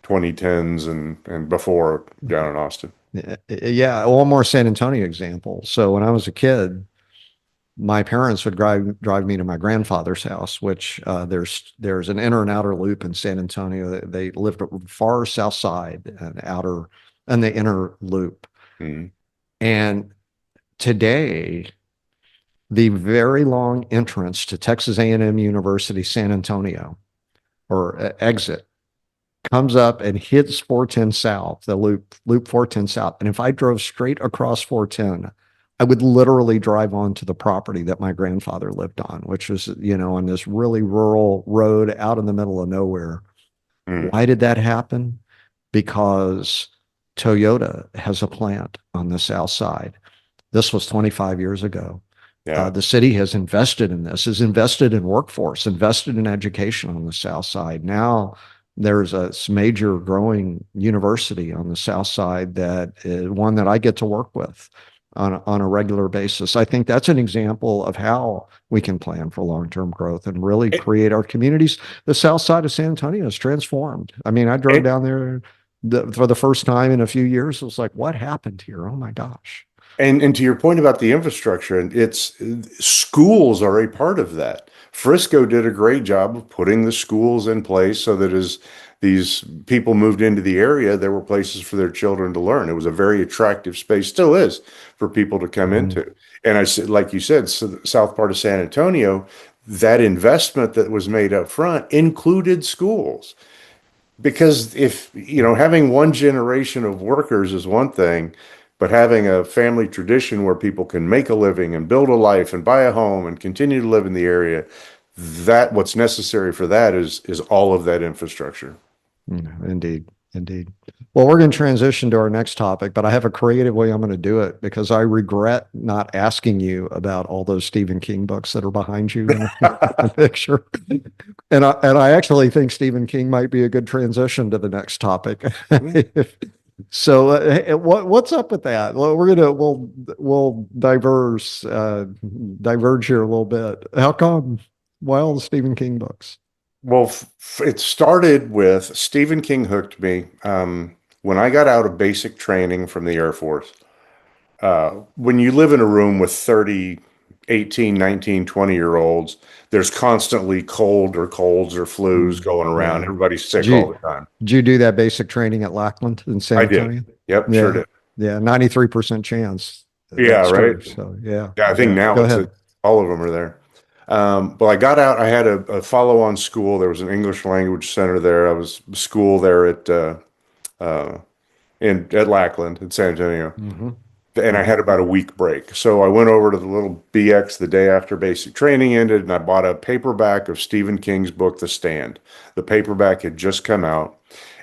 2010s and before down in Austin. Yeah, one more San Antonio example. So when I was a kid, my parents would drive me to my grandfather's house, which there's an inner and outer loop in San Antonio. They lived far south side and outer and the inner loop. Mhm. And today, the very long entrance to Texas A&M University San Antonio or exit comes up and hits 410 South, the loop 410 South. And if I drove straight across 410, I would literally drive onto the property that my grandfather lived on, which was, on this really rural road out in the middle of nowhere. Mm. Why did that happen? Because Toyota has a plant on the south side. This was 25 years ago. Yeah. The city has invested in this, has invested in workforce, invested in education on the south side. Now there's a major growing university on the south side that is one that I get to work with on a regular basis. I think that's an example of how we can plan for long-term growth and really And, create our communities. The south side of San Antonio is transformed. I mean, I drove and, down there for the first time in a few years. It was like, what happened here? Oh my gosh. and to your point about the infrastructure, and it's schools are a part of that. Frisco did a great job of putting the schools in place so that as these people moved into the area, there were places for their children to learn. It was a very attractive space, still is, for people to come Mhm. into. And I said, like you said, so the south part of San Antonio, that investment that was made up front included schools. Because if, having one generation of workers is one thing, but having a family tradition where people can make a living and build a life and buy a home and continue to live in the area, that what's necessary for that is all of that infrastructure. Indeed, indeed. Well, we're going to transition to our next topic, but I have a creative way I'm going to do it because I regret not asking you about all those Stephen King books that are behind you in the picture. And I actually think Stephen King might be a good transition to the next topic. So, what's up with that? Well, we'll diverge here a little bit. How come? Why all the Stephen King books? Well, it started with Stephen King hooked me when I got out of basic training from the Air Force. When you live in a room with 30, 18, 19, 20 year olds, there's constantly cold or colds or flus going around. Yeah. Everybody's sick all Did the time. you do that basic training at Lackland in San I did. Antonio? Yep, sure Yeah. did. Yeah. 93% chance. Yeah, That's right. true. So yeah. Yeah, I think Yeah. now Go it's ahead. all of them are there. Well, I got out. I had a follow-on school. There was an English language center there. I was school there uh, at Lackland in San Antonio. Hmm. And I had about a week break. So I went over to the little BX the day after basic training ended, and I bought a paperback of Stephen King's book, The Stand. The paperback had just come out,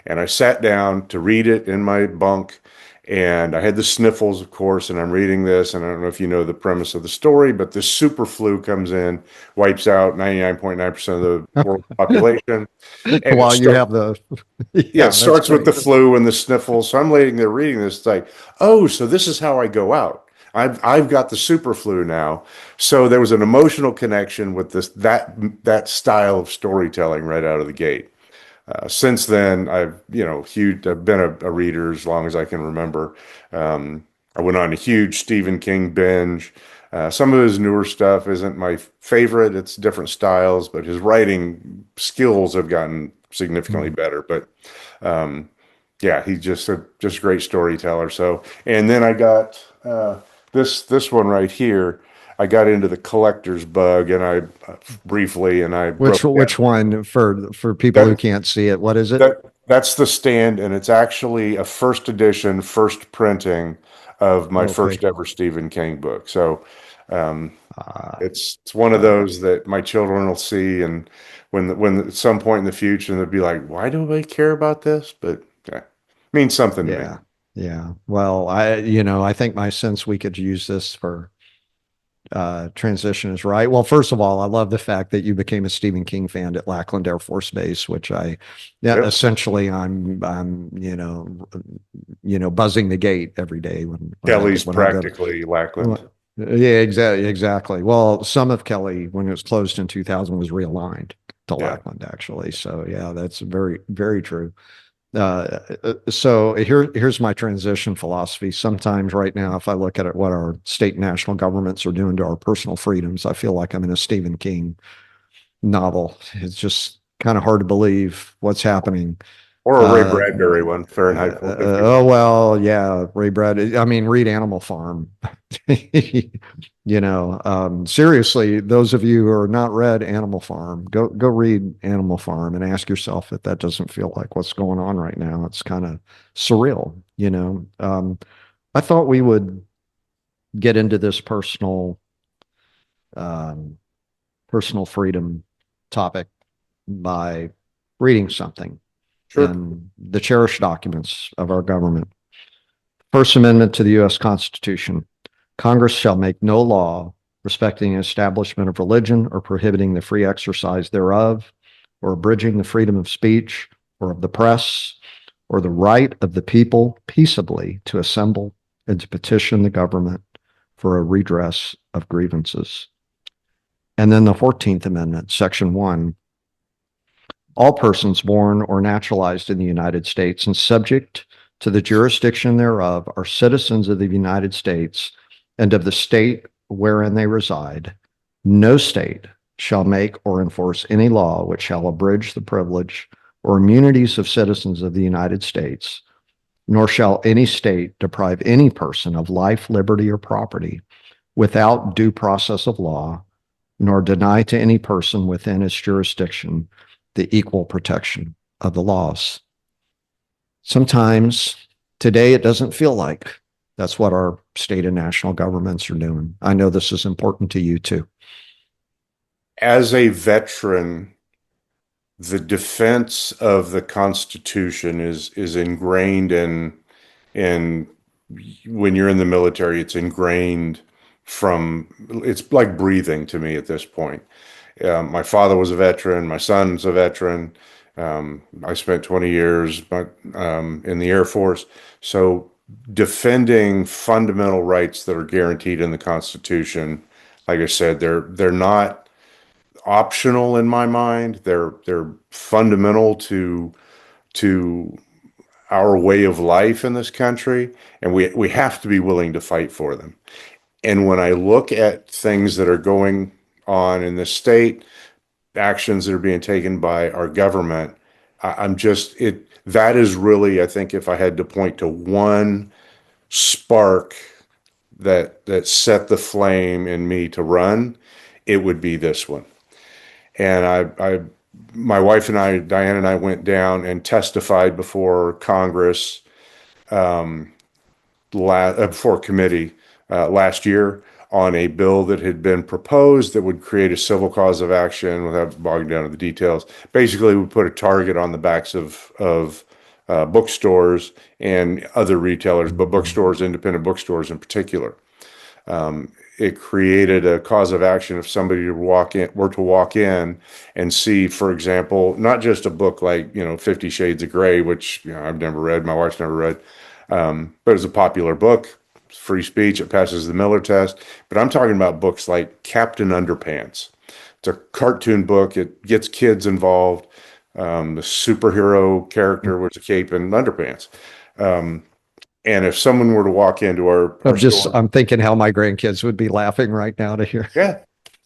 and I sat down to read it in my bunk, And I had the sniffles, of course, and I'm reading this, and I don't know if you know the premise of the story, but this super flu comes in, wipes out 99.9% of the world population, and While you have the, yeah, it yeah, that's starts with the great. flu and the sniffles. So I'm laying there reading this, it's like, oh, so this is how I go out. I've got the super flu now. So there was an emotional connection with that style of storytelling right out of the gate. Since then, I've been a reader as long as I can remember. I went on a huge Stephen King binge. Some of his newer stuff isn't my favorite. It's different styles, but his writing skills have gotten significantly Mm. better. But um, yeah, he's just a great storyteller. So, and then I got this one right here. I got into the collector's bug, and I briefly, and I broke Which down one for people who that can't see it? What is it? that's the stand, and it's actually a first edition, first printing of my Okay. first ever Stephen King book. So um, Uh, it's one of uh, those that my children will see, and when at some point in the future they'll be like, "Why do I care about this?" But yeah, means something to me. yeah. Yeah. Well, I think my sense we could use this for transition is right. Well, first of all, I love the fact that you became a Stephen King fan at Lackland Air Force Base, which yeah, Yep, essentially I'm, buzzing the gate every day Kelly's when I go to, practically Lackland. well, yeah, exactly. Well, some of Kelly, when it was closed in 2000, was realigned to Yeah. Lackland, actually. So yeah, that's very, very true. So here's my transition philosophy. Sometimes right now, if I look at it, what our state and national governments are doing to our personal freedoms, I feel like I'm in a Stephen King novel. It's just kind of hard to believe what's happening. Or a Ray Uh, Bradbury one, Fahrenheit 451. oh well, yeah, Ray Brad. I mean, read Animal Farm. Seriously, those of you who are not read Animal Farm, go read Animal Farm and ask yourself if that doesn't feel like what's going on right now. It's kind of surreal. I thought we would get into this um, personal freedom topic by reading something Sure. in the cherished documents of our government. First Amendment to the U.S. Constitution. Congress shall make no law respecting the establishment of religion or prohibiting the free exercise thereof, or abridging the freedom of speech or of the press, or the right of the people peaceably to assemble and to petition the government for a redress of grievances. And then the 14th Amendment, Section 1. All persons born or naturalized in the United States and subject to the jurisdiction thereof are citizens of the United States and of the state wherein they reside. No state shall make or enforce any law which shall abridge the privilege or immunities of citizens of the United States, nor shall any state deprive any person of life, liberty, or property without due process of law, nor deny to any person within its jurisdiction the equal protection of the laws. Sometimes today it doesn't feel like that's what our state and national governments are doing. I know this is important to you too. As a veteran, the defense of the Constitution is ingrained in when you're in the military, it's ingrained it's like breathing to me at this point. My father was a veteran, my son's a veteran. I spent 20 years in the Air Force. So defending fundamental rights that are guaranteed in the Constitution, like I said, they're not optional in my mind. They're fundamental to our way of life in this country, and we have to be willing to fight for them. And when I look at things that are going on in the state, actions that are being taken by our government, I'm just it. That is really, I think, if I had to point to one spark that set the flame in me to run, it would be this one. And my wife and I, Diane and I, went down and testified before Congress, before committee last year on a bill that had been proposed that would create a civil cause of action without bogging down to the details. Basically, we put a target on the backs of bookstores and other retailers, but bookstores, independent bookstores in particular. It created a cause of action if somebody were to walk in and see, for example, not just a book like, 50 Shades of Grey, which, I've never read, my wife's never read, but it's a popular book, free speech, it passes the Miller test. But I'm talking about books like Captain Underpants. It's a cartoon book. It gets kids involved. The superhero character was a cape and underpants. And if someone were to walk into our store, I'm thinking how my grandkids would be laughing right now to hear yeah,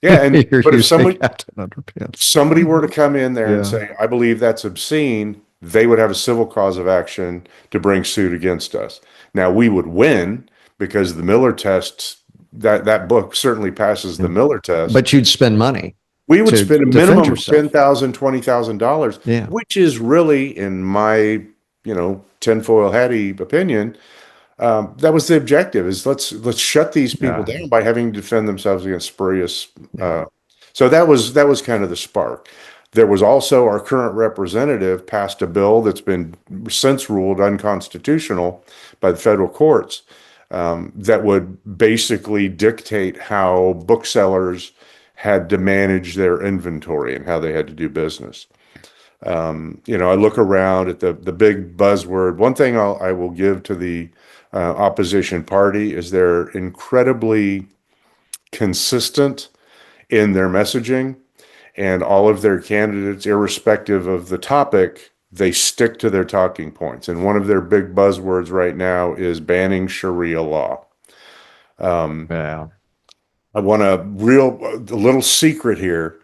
yeah, and hear but you if say Captain Underpants. somebody were to come in there and Yeah. say, "I believe that's obscene," they would have a civil cause of action to bring suit against us. Now we would win because the Miller test, that book certainly passes the Miller test. But you'd spend money We would to spend a defend minimum of yourself. $10,000, $20,000, Yeah. which is really, in my, tinfoil hatty opinion, that was the objective: is let's shut these people Yeah. down by having to defend themselves against spurious. Yeah. So that was kind of the spark. There was also our current representative passed a bill that's been since ruled unconstitutional by the federal courts, that would basically dictate how booksellers had to manage their inventory and how they had to do business. I look around at the big buzzword. One thing I will give to the opposition party is they're incredibly consistent in their messaging, and all of their candidates, irrespective of the topic, they stick to their talking points. And one of their big buzzwords right now is banning Sharia law. Yeah. I want a little secret here.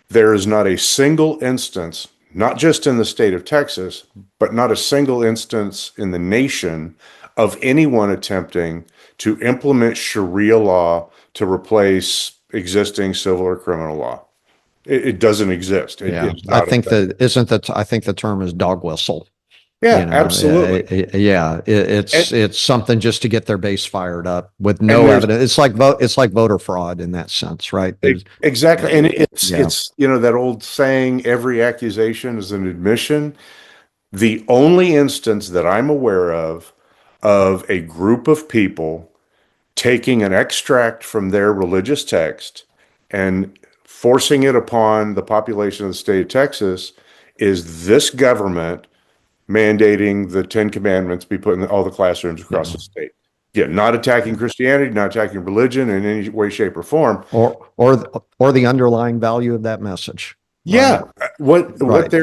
There is not a single instance, not just in the state of Texas, but not a single instance in the nation of anyone attempting to implement Sharia law to replace existing civil or criminal law. It doesn't exist. Yeah. It's not a thing. I think the term is dog whistle. Yeah, absolutely. Yeah, And, it's something just to get their base fired up with and no evidence. It's like voter fraud in that sense, right? exactly. And it's, Yeah. that old saying, every accusation is an admission. The only instance that I'm aware of a group of people taking an extract from their religious text and forcing it upon the population of the state of Texas is this government mandating the Ten Commandments be put in all the classrooms across Yeah. the state. Yeah, not attacking Christianity, not attacking religion in any way, shape, or form. Or the underlying value of that message. Yeah, what Right.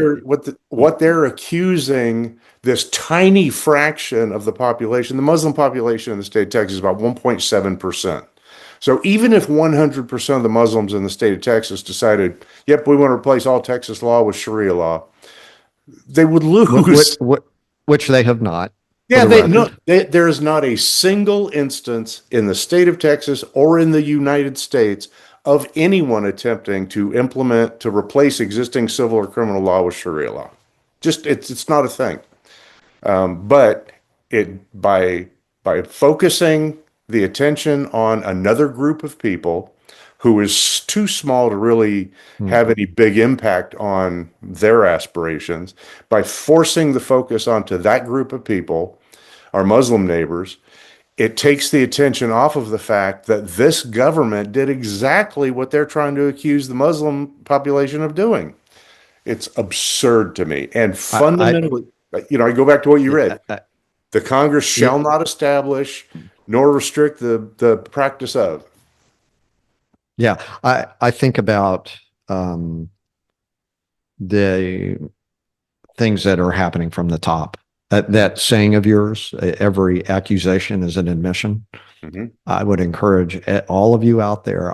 what they're accusing this tiny fraction of the population, the Muslim population in the state of Texas is about 1.7%. So even if 100% of the Muslims in the state of Texas decided, yep, we want to replace all Texas law with Sharia law, they would lose. Which they have not, for Yeah, the record. there is not a single instance in the state of Texas or in the United States of anyone attempting to replace existing civil or criminal law with Sharia law. Just it's not a thing. But by focusing the attention on another group of people who is too small to really Hmm. have any big impact on their aspirations, by forcing the focus onto that group of people, our Muslim neighbors, it takes the attention off of the fact that this government did exactly what they're trying to accuse the Muslim population of doing. It's absurd to me. And I, fundamentally, I go back to what you read. I, The Congress I, shall not establish nor restrict the practice of. Yeah, I think about the things that are happening from the top. That saying of yours, every accusation is an admission. Mhm. I would encourage all of you out there.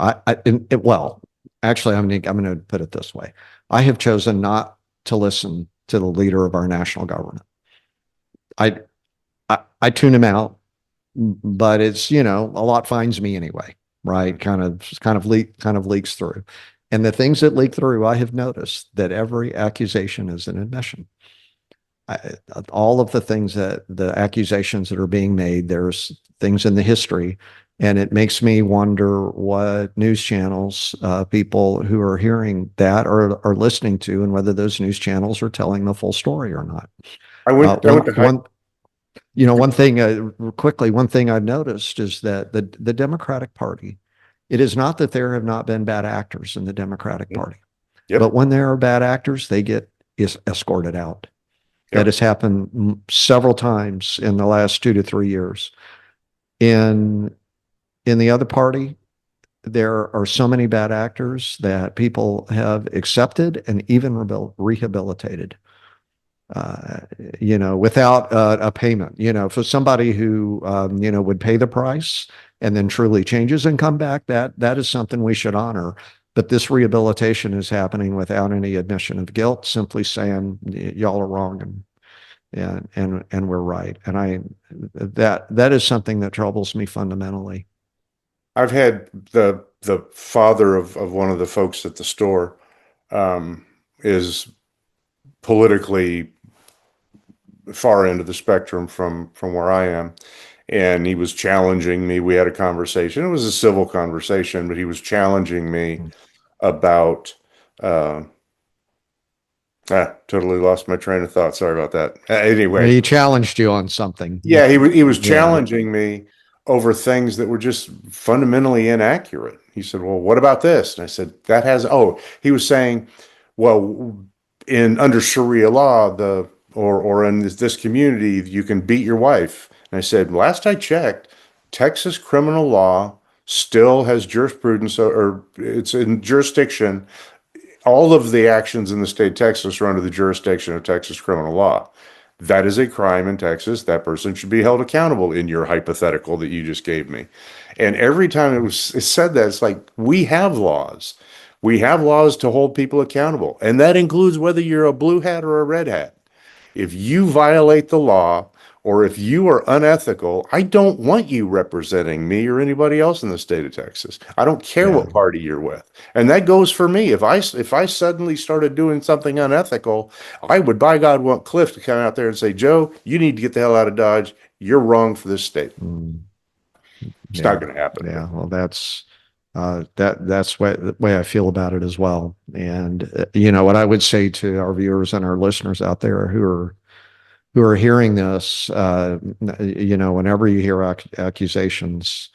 Well, actually, I'm going to put it this way. I have chosen not to listen to the leader of our national government. I tune him out, but it's, a lot finds me anyway, right? Kind of leaks through. And the things that leak through, I have noticed that every accusation is an admission. All of the things the accusations that are being made, there's things in the history, and it makes me wonder what news channels people who are hearing that are listening to, and whether those news channels are telling the full story or not. I went to high. One, one thing, quickly, one thing I've noticed is that the Democratic Party, it is not that there have not been bad actors in the Democratic Party, but Yep. when there are bad actors, they get escorted out. That Yep. has happened several times in the last 2 to 3 years. In the other party, there are so many bad actors that people have accepted and even rehabilitated, uh, without a payment, for somebody who, would pay the price and then truly changes and come back, that is something we should honor. But this rehabilitation is happening without any admission of guilt, simply saying y'all are wrong and we're right. And that is something that troubles me fundamentally. I've had the father of one of the folks at the store is politically far end of the spectrum from where I am. And he was challenging me. We had a conversation. It was a civil conversation, but he was challenging me about uh totally lost my train of thought. Sorry about that. Anyway, He challenged you on something. yeah, he was Yeah. challenging me over things that were just fundamentally inaccurate. He said, "Well, what about this?" And I said, "That has." Oh, he was saying, "Well, in under Sharia law, or in this community, you can beat your wife." And I said, "Last I checked, Texas criminal law still has jurisprudence, or it's in jurisdiction. All of the actions in the state of Texas are under the jurisdiction of Texas criminal law. That is a crime in Texas. That person should be held accountable in your hypothetical that you just gave me." And every time it said that, it's like we have laws. We have laws to hold people accountable. And that includes whether you're a blue hat or a red hat. If you violate the law or if you are unethical, I don't want you representing me or anybody else in the state of Texas. I don't care Yeah. what party you're with. And that goes for me. If I suddenly started doing something unethical, I would, by God, want Cliff to come out there and say, "Joe, you need to get the hell out of Dodge. You're wrong for this state." Mm, It's not yeah. going to happen, but Yeah. Well, that's the way I feel about it as well. And what I would say to our viewers and our listeners out there who are hearing this, whenever you hear accusations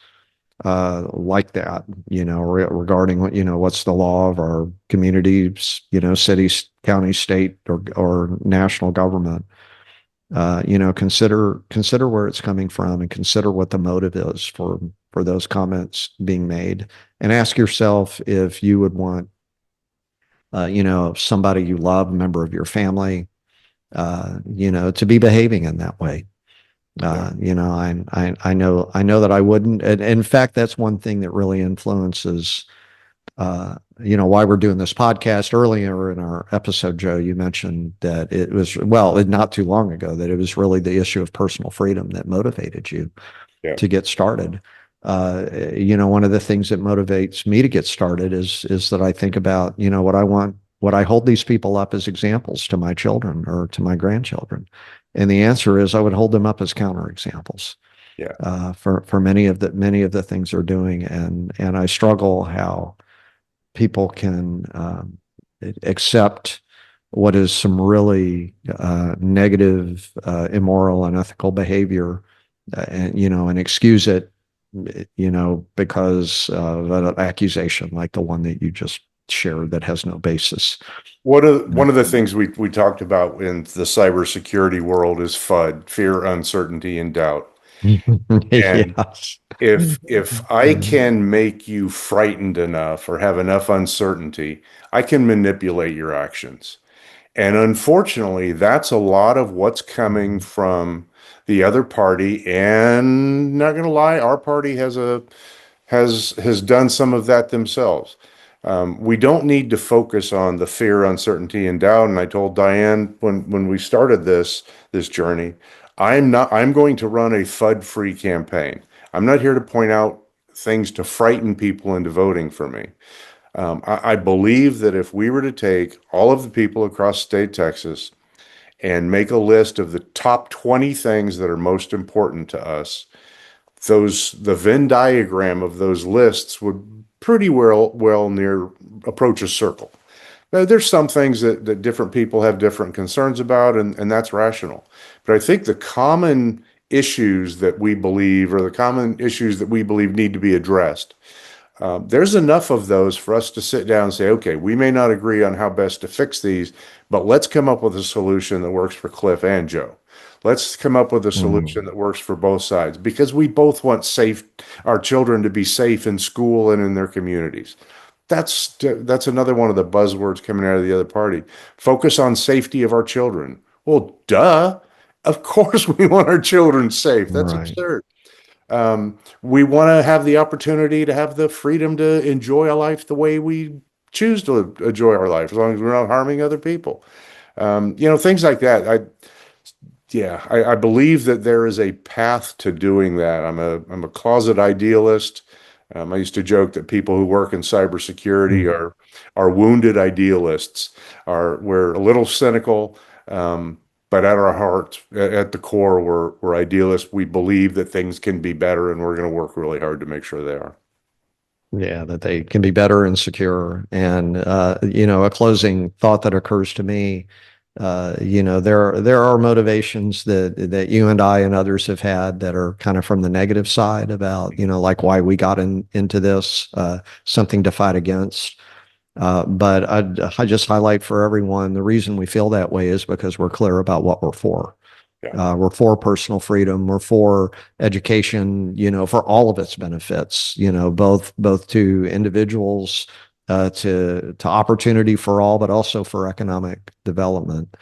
like that, regarding what's the law of our communities, cities, county, state, or national government. Consider where it's coming from and consider what the motive is for those comments being made, and ask yourself if you would want, somebody you love, a member of your family, to be behaving in that way. yeah, I know that I wouldn't. And in fact, that's one thing that really influences, why we're doing this podcast. Earlier in our episode, Joe, you mentioned that it was, well, not too long ago, that it was really the issue of personal freedom that motivated you yeah, to get started. One of the things that motivates me to get started is that I think about, what I want, what I hold these people up as examples to my children or to my grandchildren. And the answer is I would hold them up as counterexamples yeah. for many of the things they're doing. And I struggle how people can accept what is some really negative, immoral, unethical behavior, and excuse it, because of an accusation like the one that you just shared that has no basis. One of the things we talked about in the cybersecurity world is FUD, fear, uncertainty, and doubt. And Yes. if I can make you frightened enough or have enough uncertainty, I can manipulate your actions. And unfortunately, that's a lot of what's coming from the other party. And not going to lie, our party has done some of that themselves. We don't need to focus on the fear, uncertainty, and doubt. And I told Diane when we started this journey, I'm going to run a FUD-free campaign. I'm not here to point out things to frighten people into voting for me. I believe that if we were to take all of the people across state Texas and make a list of the top 20 things that are most important to us, the Venn diagram of those lists would pretty well near approach a circle. There's some things that different people have different concerns about, and that's rational. But I think the common issues that we believe, or the common issues that we believe need to be addressed, there's enough of those for us to sit down and say, okay, we may not agree on how best to fix these, but let's come up with a solution that works for Cliff and Joe. Let's come up with a solution Mm, that works for both sides because we both want our children to be safe in school and in their communities. That's another one of the buzzwords coming out of the other party. Focus on safety of our children. Well, duh. Of course we want our children safe. That's right. absurd. We want to have the opportunity to have the freedom to enjoy a life the way we choose to enjoy our life, as long as we're not harming other people. Things like that. I believe that there is a path to doing that. I'm a closet idealist. I used to joke that people who work in cybersecurity Mm. are wounded idealists. We're a little cynical, but at our heart, at the core, we're idealists. We believe that things can be better, and we're going to work really hard to make sure they are. Yeah, that they can be better and secure. And a closing thought that occurs to me, there are motivations that you and I and others have had that are kind of from the negative side about, like why we got into this, something to fight against. But I just highlight for everyone the reason we feel that way is because we're clear about what we're for. Yeah. We're for personal freedom. We're for education, for all of its benefits, both to individuals, to opportunity for all, but also for economic development.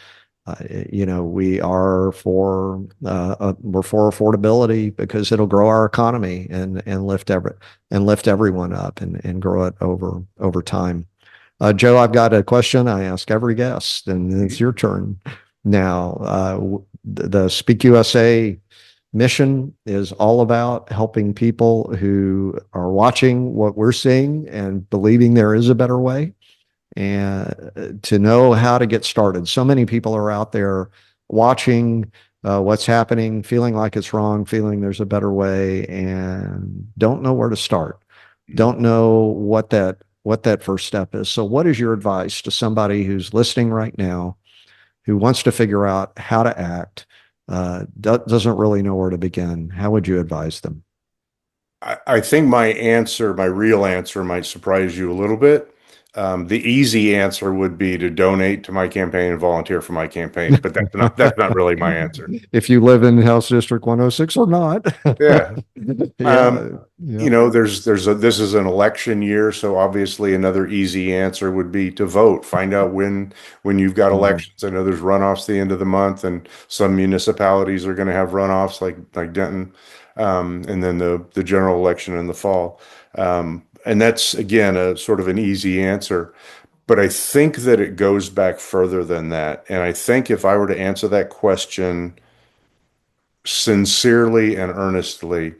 We're for affordability because it'll grow our economy and lift everyone up and grow it over time. Joe, I've got a question I ask every guest, and it's your turn now. The Speak USA mission is all about helping people who are watching what we're seeing and believing there is a better way and to know how to get started. So many people are out there watching what's happening, feeling like it's wrong, feeling there's a better way, and don't know where to start. Don't know what that first step is. So, what is your advice to somebody who's listening right now, who wants to figure out how to act, doesn't really know where to begin? How would you advise them? I think my real answer might surprise you a little bit. The easy answer would be to donate to my campaign and volunteer for my campaign, but that's not really my answer. If you live in House District 106 or not. Yeah. Yeah. Um, Yeah. this is an election year, so obviously another easy answer would be to vote. Find out when you've got Mhm. elections. I know there's runoffs the end of the month, and some municipalities are going to have runoffs like Denton, and then the general election in the fall. And that's again a sort of an easy answer. But I think that it goes back further than that. And I think if I were to answer that question sincerely and earnestly,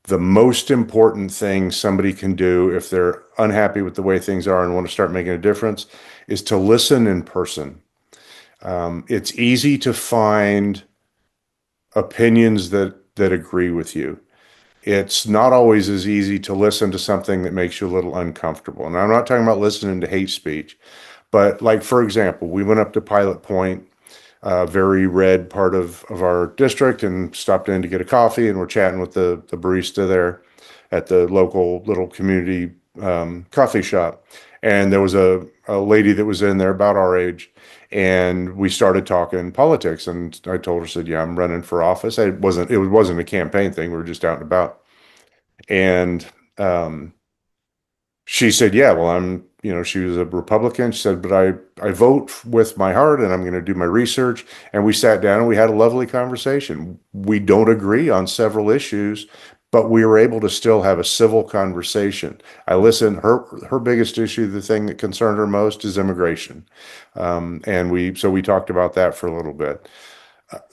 the most important thing somebody can do if they're unhappy with the way things are and want to start making a difference is to listen in person. It's easy to find opinions that agree with you. It's not always as easy to listen to something that makes you a little uncomfortable. And I'm not talking about listening to hate speech, but like for example, we went up to Pilot Point, a very red part of our district, and stopped in to get a coffee, and we're chatting with the barista there at the local little community coffee shop. And there was a lady that was in there about our age, and we started talking politics. And I told her, said, "Yeah, I'm running for office." It wasn't a campaign thing. We were just out and about. And she said, "Yeah, well, she was a Republican." She said, "But I vote with my heart, and I'm going to do my research." And we sat down and we had a lovely conversation. We don't agree on several issues, but we were able to still have a civil conversation. I listened. Her biggest issue, the thing that concerned her most, is immigration, and we talked about that for a little bit.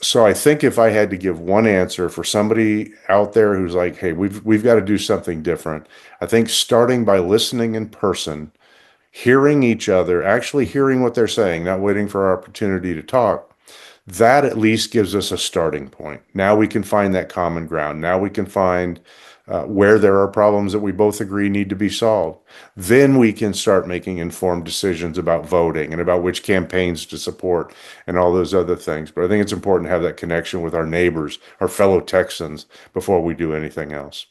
So I think if I had to give one answer for somebody out there who's like, "Hey, we've got to do something different," I think starting by listening in person, hearing each other, actually hearing what they're saying, not waiting for our opportunity to talk, that at least gives us a starting point. Now we can find that common ground. Now we can find where there are problems that we both agree need to be solved. Then we can start making informed decisions about voting and about which campaigns to support and all those other things. But I think it's important to have that connection with our neighbors, our fellow Texans, before we do anything else.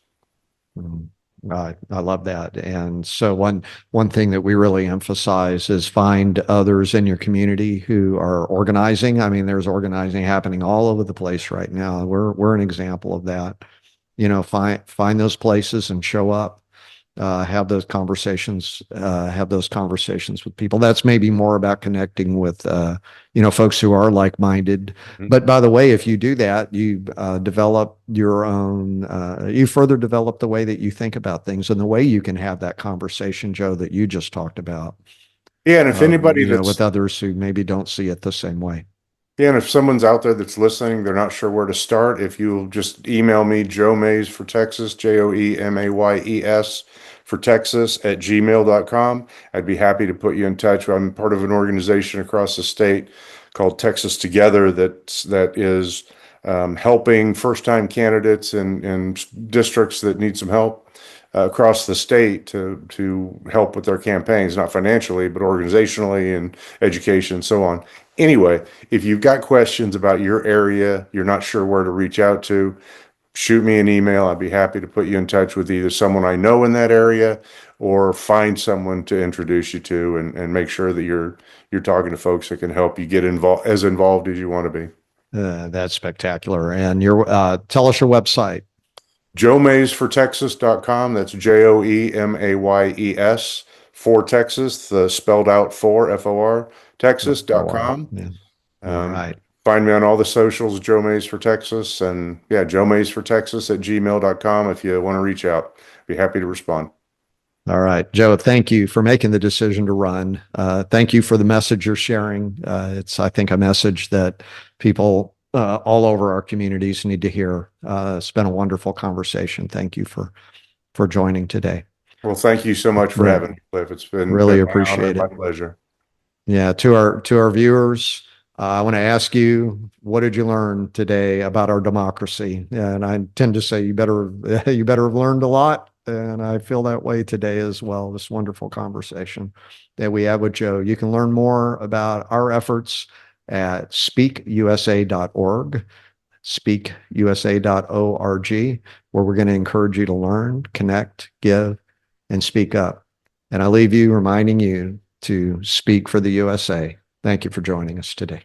Mm, I love that. And so one thing that we really emphasize is find others in your community who are organizing. I mean, there's organizing happening all over the place right now. We're an example of that. You know, find those places and show up. Have those conversations with people. That's maybe more about connecting with, folks who are like-minded. Mhm. But by the way, if you do that, you further develop the way that you think about things and the way you can have that conversation, Joe, that you just talked about, Yeah, and if anybody with that's others who maybe don't see it the same way. Yeah, and if someone's out there that's listening, they're not sure where to start, if you'll just email me, Joe Mays for Texas, JoeMaYes for Texas at gmail.com. I'd be happy to put you in touch. I'm part of an organization across the state called Texas Together that is helping first-time candidates in districts that need some help across the state to help with their campaigns, not financially, but organizationally and education and so on. Anyway, if you've got questions about your area, you're not sure where to reach out to, shoot me an email. I'd be happy to put you in touch with either someone I know in that area or find someone to introduce you to and make sure that you're talking to folks that can help you get involved as you want to be. That's spectacular. And tell us your website. JoeMaysForTexas.com. That's JoeMaYes for Texas, the spelled out for FOR Texas.com. Yeah. All Um, right. find me on all the socials, Joe Mays for Texas, and yeah, Joe Mays for Texas at gmail.com if you want to reach out. Be happy to respond. All right, Joe, thank you for making the decision to run. Thank you for the message you're sharing. It's, I think, a message that people all over our communities need to hear. It's been a wonderful conversation. Thank you for joining today. Well, thank you so much for Really, having me, Cliff. It's really been my honor appreciate and my it. pleasure. Yeah, to our viewers, I want to ask you, what did you learn today about our democracy? And I tend to say you better you better have learned a lot, and I feel that way today as well. This wonderful conversation that we had with Joe. You can learn more about our efforts at speakusa.org, speakusa.org, where we're going to encourage you to learn, connect, give, and speak up. And I leave you reminding you to speak for the USA. Thank you for joining us today.